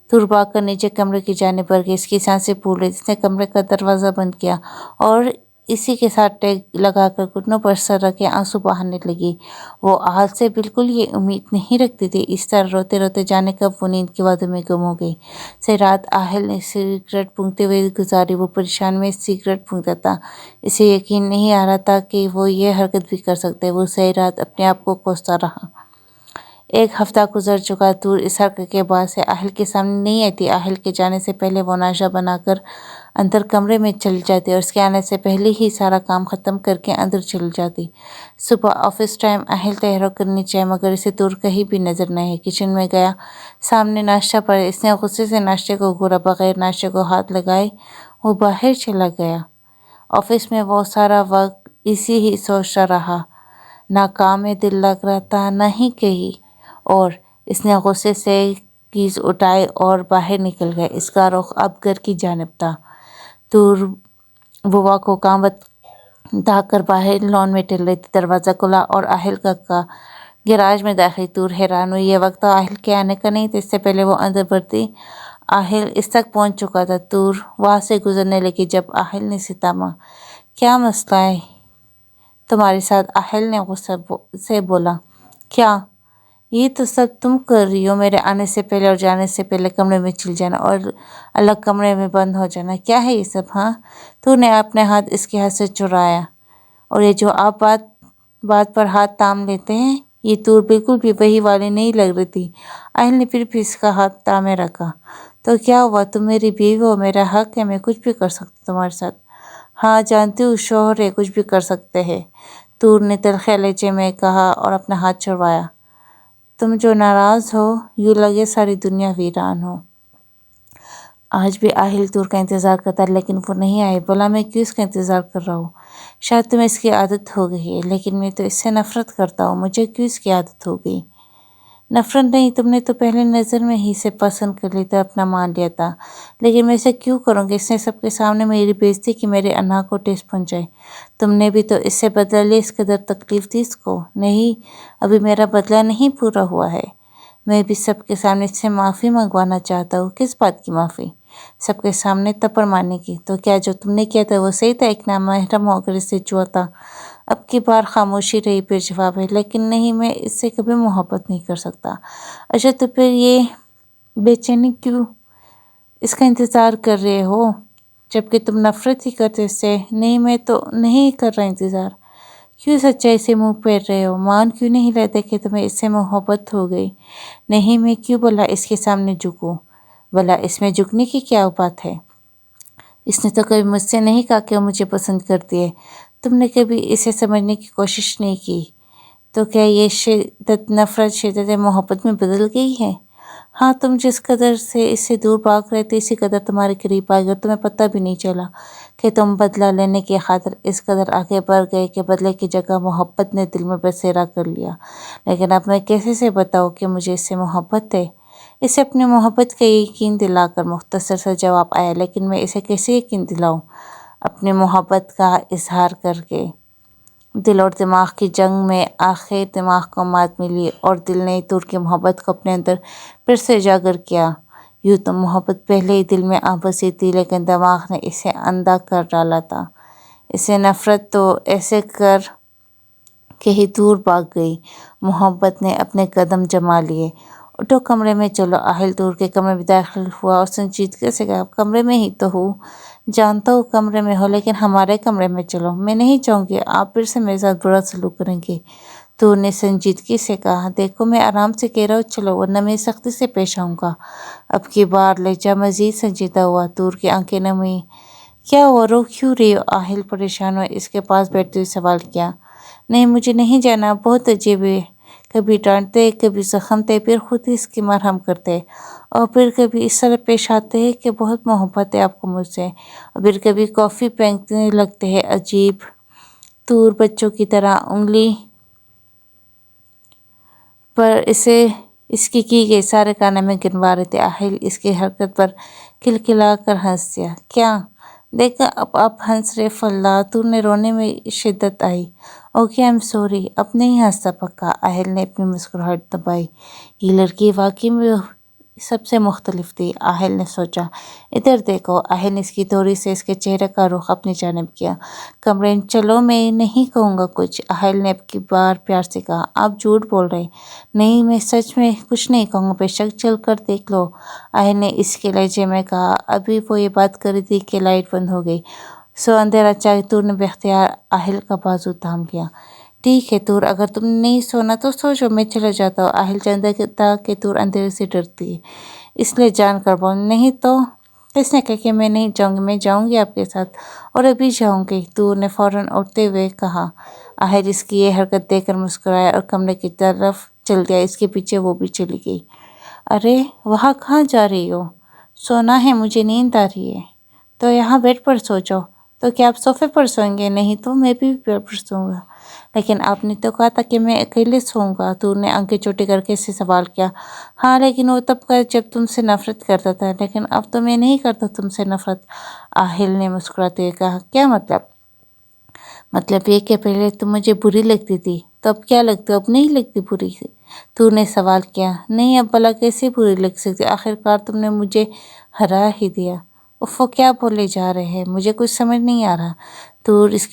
تور بھاگ کر نیچے کمرے کی جانب بڑھ گئی۔ اس کی سانسیں پھول رہی تھیں۔ اس نے کمرے کا دروازہ بند کیا اور اسی کے ساتھ ٹیک لگا کر گھٹنوں پر سر رکھے آنسو بہانے لگی۔ وہ آہل سے بالکل یہ امید نہیں رکھتی تھی۔ اس طرح روتے روتے جانے کب وہ نیند کی وادیوں میں گم ہو گئی۔ سے رات آہل نے سگریٹ پھونکتے ہوئے گزاری۔ وہ پریشان میں سگریٹ پھونکتا تھا۔ اسے یقین نہیں آ رہا تھا کہ وہ یہ حرکت بھی کر سکتا ہے۔ وہ ساری رات اپنے آپ کو کوستا رہا۔ ایک ہفتہ گزر چکا۔ تور اس حرکت کے بعد سے آہل کے سامنے نہیں آتی۔ آہل کے جانے سے پہلے وہ ناشتہ بنا کر اندر کمرے میں چلی جاتی اور اس کے آنے سے پہلے ہی سارا کام ختم کر کے اندر چلی جاتی۔ صبح آفس ٹائم آہل تیاری کرنی چاہیے مگر اسے تور کہیں بھی نظر نہیں آئی۔ کچن میں گیا، سامنے ناشتہ پڑا۔ اس نے غصے سے ناشتے کو گھورا۔ بغیر ناشتے کو ہاتھ لگائے وہ باہر چلا گیا۔ آفس میں وہ سارا وقت اسی ہی سوچتا رہا۔ نہ کام میں دل لگ رہا تھا نہ ہی کہیں اور۔ اس نے غصے سے کیز اٹھائے اور باہر نکل گیا۔ اس کا رخ اب گھر کی جانب تھا۔ تور بوا کو کام بتا کر باہر لان میں ٹہل رہی تھی۔ دروازہ کھلا اور آہل کا گیراج میں داخل۔ تور حیران ہوئی۔ یہ وقت تو آہل کے آنے کا نہیں تھا۔ اس سے پہلے وہ اندر بڑھتی آہل اس تک پہنچ چکا تھا۔ تور وہاں سے گزرنے لگی جب آہل نے اسے تھاما۔ کیا مسئلہ ہے تمہارے ساتھ؟ آہل نے غصے سے بولا۔ کیا؟ یہ تو سب تم کر رہی ہو۔ میرے آنے سے پہلے اور جانے سے پہلے کمرے میں چل جانا اور الگ کمرے میں بند ہو جانا۔ کیا ہے یہ سب؟ ہاں؟ تور نے اپنے ہاتھ اس کے ہاتھ سے چھڑایا۔ اور یہ جو آپ بات پر ہاتھ تھام لیتے ہیں، یہ تور بالکل بھی وہی والی نہیں لگ رہی تھی۔ آہل نے پھر بھی اس کا ہاتھ تھامے رکھا۔ تو کیا ہوا؟ تم میری بیوی ہو، میرا حق ہے، میں کچھ بھی کر سکتا ہوں تمہارے ساتھ۔ ہاں جانتی ہوں، شوہر ہے، کچھ بھی کر سکتے ہیں، تور نے تلخے لہجے میں کہا اور اپنا ہاتھ چھڑوایا۔ تم جو ناراض ہو، یوں لگے ساری دنیا ویران ہو۔ آج بھی آہل تور کا انتظار کرتا لیکن وہ نہیں آئی۔ بولا میں کیوں اس کا انتظار کر رہا ہوں؟ شاید تمہیں اس کی عادت ہو گئی ہے، لیکن میں تو اس سے نفرت کرتا ہوں۔ مجھے کیوں اس کی عادت ہو گئی؟ نفرت نہیں، تم نے تو پہلی نظر میں ہی اسے پسند کر لی تھا، اپنا مان لیا تھا۔ لیکن میں اسے کیوں کروں گی؟ اس نے سب کے سامنے میری بےعزتی کی، میرے انا کو ٹھیس پہنچائی۔ تم نے بھی تو اس سے بدلہ لیا، اس قدر تکلیف دی اس کو؟ نہیں، ابھی میرا بدلہ نہیں پورا ہوا ہے۔ میں بھی سب کے سامنے اس سے معافی منگوانا چاہتا ہوں۔ کس بات کی معافی؟ سب کے سامنے تھپڑ مارنے کی۔ تو کیا جو تم نے کیا تھا وہ صحیح تھا؟ ایک نامحرم ہو کر اس سے چھوا تھا۔ اب کی بار خاموشی رہی، پھر جواب ہے، لیکن نہیں، میں اس سے کبھی محبت نہیں کر سکتا۔ اچھا تو پھر یہ بے چینی کیوں اس کا انتظار کر رہے ہو جبکہ تم نفرت ہی کرتے اس سے؟ نہیں، میں تو نہیں کر رہا انتظار۔ کیوں سچائی سے منہ پھیر رہے ہو؟ مان کیوں نہیں لیتے کہ تمہیں اس سے محبت ہو گئی؟ نہیں، میں کیوں بھلا اس کے سامنے جھکوں؟ بھلا اس میں جھکنے کی کیا بات ہے؟ اس نے تو کبھی مجھ سے نہیں کہا کہ وہ مجھے پسند کرتی ہے۔ تم نے کبھی اسے سمجھنے کی کوشش نہیں کی۔ تو کیا یہ شدت نفرت شدت محبت میں بدل گئی ہے؟ ہاں، تم جس قدر سے اس سے دور بھاگ رہے تھے اسی قدر تمہارے قریب آ گیا اور تمہیں پتہ بھی نہیں چلا کہ تم بدلہ لینے کی خاطر اس قدر آگے بڑھ گئے کہ بدلے کی جگہ محبت نے دل میں بسیرا کر لیا۔ لیکن اب میں کیسے سے بتاؤں کہ مجھے اس سے محبت ہے؟ اسے اپنی محبت کا یقین دلا کر مختصر سا جواب آیا۔ لیکن میں اسے کیسے یقین دلاؤں؟ اپنی محبت کا اظہار کر کے۔ دل اور دماغ کی جنگ میں آخر دماغ کو مات ملی اور دل نے تور کی محبت کو اپنے اندر پھر سے اجاگر کیا۔ یوں تو محبت پہلے ہی دل میں آ بسی تھی، لیکن دماغ نے اسے اندھا کر ڈالا تھا۔ اسے نفرت تو ایسے کر کے ہی دور بھاگ گئی۔ محبت نے اپنے قدم جما لیے۔ اٹھو، کمرے میں چلو۔ آہل دور کے کمرے میں داخل ہوا اور سنجیدگی سے کہا، کمرے میں ہی تو ہوں، جانتا ہوں کمرے میں ہو، لیکن ہمارے کمرے میں چلو۔ میں نہیں چاہوں گی آپ پھر سے میرے ساتھ برا سلوک کریں گے۔ دور نے سنجیدگی سے کہا، دیکھو میں آرام سے کہہ رہا ہوں چلو، ورنہ میں سختی سے پیش آؤں گا۔ اب کی بار لہجہ مزید سنجیدہ ہوا۔ دور کی آنکھیں نم ہوئیں۔ کیا ہوا، رو کیوں رہی ہو؟ آہل پریشان ہوئے اس کے پاس بیٹھتے ہوئے سوال کیا۔ نہیں، مجھے نہیں جانا، بہت عجیب ہے، کبھی ڈانٹتے، کبھی زخمتے، پھر خود ہی اس کی مرہم کرتے، اور پھر کبھی اس طرح پیش آتے ہیں کہ بہت محبت ہے آپ کو مجھ سے، اور پھر کبھی کافی پھینکنے لگتے ہیں، عجیب۔ دور بچوں کی طرح انگلی پر اس کی گئے سارے کاموں میں گنوا رہے تھے۔ آہل اس کی حرکت پر کھلکھلا کر ہنس دیا۔ کیا دیکھا، اب آپ ہنس رہے فاللہ۔ دور نے رونے میں شدت آئی۔ Okay, I am sorry. اب نہیں ہنستا پکا۔ آہل نے اپنی مسکراہٹ دبائی۔ یہ لڑکی واقعی میں سب سے مختلف تھی، آہل نے سوچا۔ ادھر دیکھو۔ آہل نے اس کی دوری سے اس کے چہرے کا رخ اپنی جانب کیا۔ کمرے میں چلو، میں نہیں کہوں گا کچھ۔ آہل نے اب کی بار پیار سے کہا، آپ جھوٹ بول رہے۔ نہیں، میں سچ میں کچھ نہیں کہوں گا، بے شک چل کر دیکھ لو، آہل نے اس کے لہجے میں کہا۔ ابھی وہ یہ بات کر رہی تھی کہ لائٹ بند ہو گئی۔ سو اندھیرا چاہے۔ دور نے بے اختیار آہل کا بازو تھام لیا۔ ٹھیک ہے دور، اگر تم نہیں سونا تو سو جاؤ، میں چلا جاتا ہوں۔ آہل جانتا تھا کہ دور اندھیرے سے ڈرتی ہے، اس لیے جان کر بولا، نہیں تو کس نے کہا کہ میں نہیں جاؤں گی، میں جاؤں گی آپ کے ساتھ، اور ابھی جاؤں گی۔ دور نے فوراً اٹھتے ہوئے کہا۔ آہل اس کی یہ حرکت دیکھ کر مسکرایا اور کمرے کی طرف چل دیا۔ اس کے پیچھے وہ بھی چلی گئی۔ ارے وہاں کہاں جا رہی ہو؟ سونا ہے، مجھے نیند آ رہی ہے۔ تو یہاں بیڈ پر سو جاؤ۔ تو کیا آپ صوفے پر سوئیں گے؟ نہیں تو میں بھی بیڈ پر سوؤں گا۔ لیکن آپ نے تو کہا تھا کہ میں اکیلے سوؤں گا۔ دور نے آنکھیں چھوٹی کر کے اس سے سوال کیا۔ ہاں، لیکن وہ تب کا جب تم سے نفرت کرتا تھا، لیکن اب تو میں نہیں کرتا تم سے نفرت، آہل نے مسکراتے ہوئے کہا۔ کیا مطلب؟ مطلب یہ کہ پہلے تم مجھے بری لگتی تھی، تو اب کیا لگتی ہو؟ اب نہیں لگتی بری؟ دور نے سوال کیا۔ نہیں، اب بھلا کیسے بری لگ سکتی؟ آخرکار تم نے مجھے ہرا ہی دیا۔ اوفو، کیا بولے جا رہے ہیں؟ مجھے کچھ سمجھ نہیں آ رہا۔ دور اس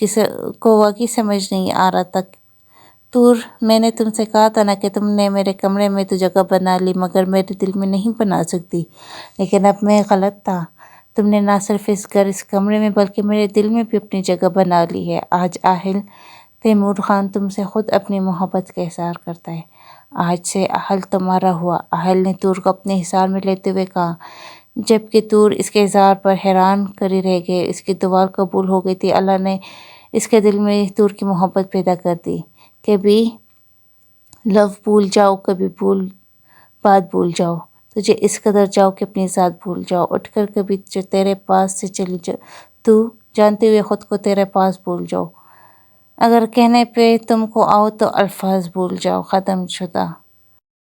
کو واقعی سمجھ نہیں آ رہا تھا۔ دور، میں نے تم سے کہا تھا نا کہ تم نے میرے کمرے میں تو جگہ بنا لی، مگر میرے دل میں نہیں بنا سکتی۔ لیکن اب میں غلط تھا، تم نے نہ صرف اس گھر، اس کمرے میں، بلکہ میرے دل میں بھی اپنی جگہ بنا لی ہے۔ آج آہل تیمور خان تم سے خود اپنی محبت کا اظہار کرتا ہے۔ آج سے آہل تمہارا ہوا، آہل نے دور کو اپنے حصار میں لیتے ہوئے کہا، جبکہ دور اس کے اظہار پر حیران کری رہ گئے۔ اس کی دعا قبول ہو گئی تھی۔ اللہ نے اس کے دل میں دور کی محبت پیدا کر دی۔ کبھی لو بھول جاؤ، کبھی بات بھول جاؤ، تجھے اس قدر جاؤ کہ اپنی ذات بھول جاؤ، اٹھ کر کبھی جو تیرے پاس سے چلی جاؤ، تو جانتے ہوئے خود کو تیرے پاس بھول جاؤ، اگر کہنے پہ تم کو آؤ تو الفاظ بھول جاؤ، ختم شدہ۔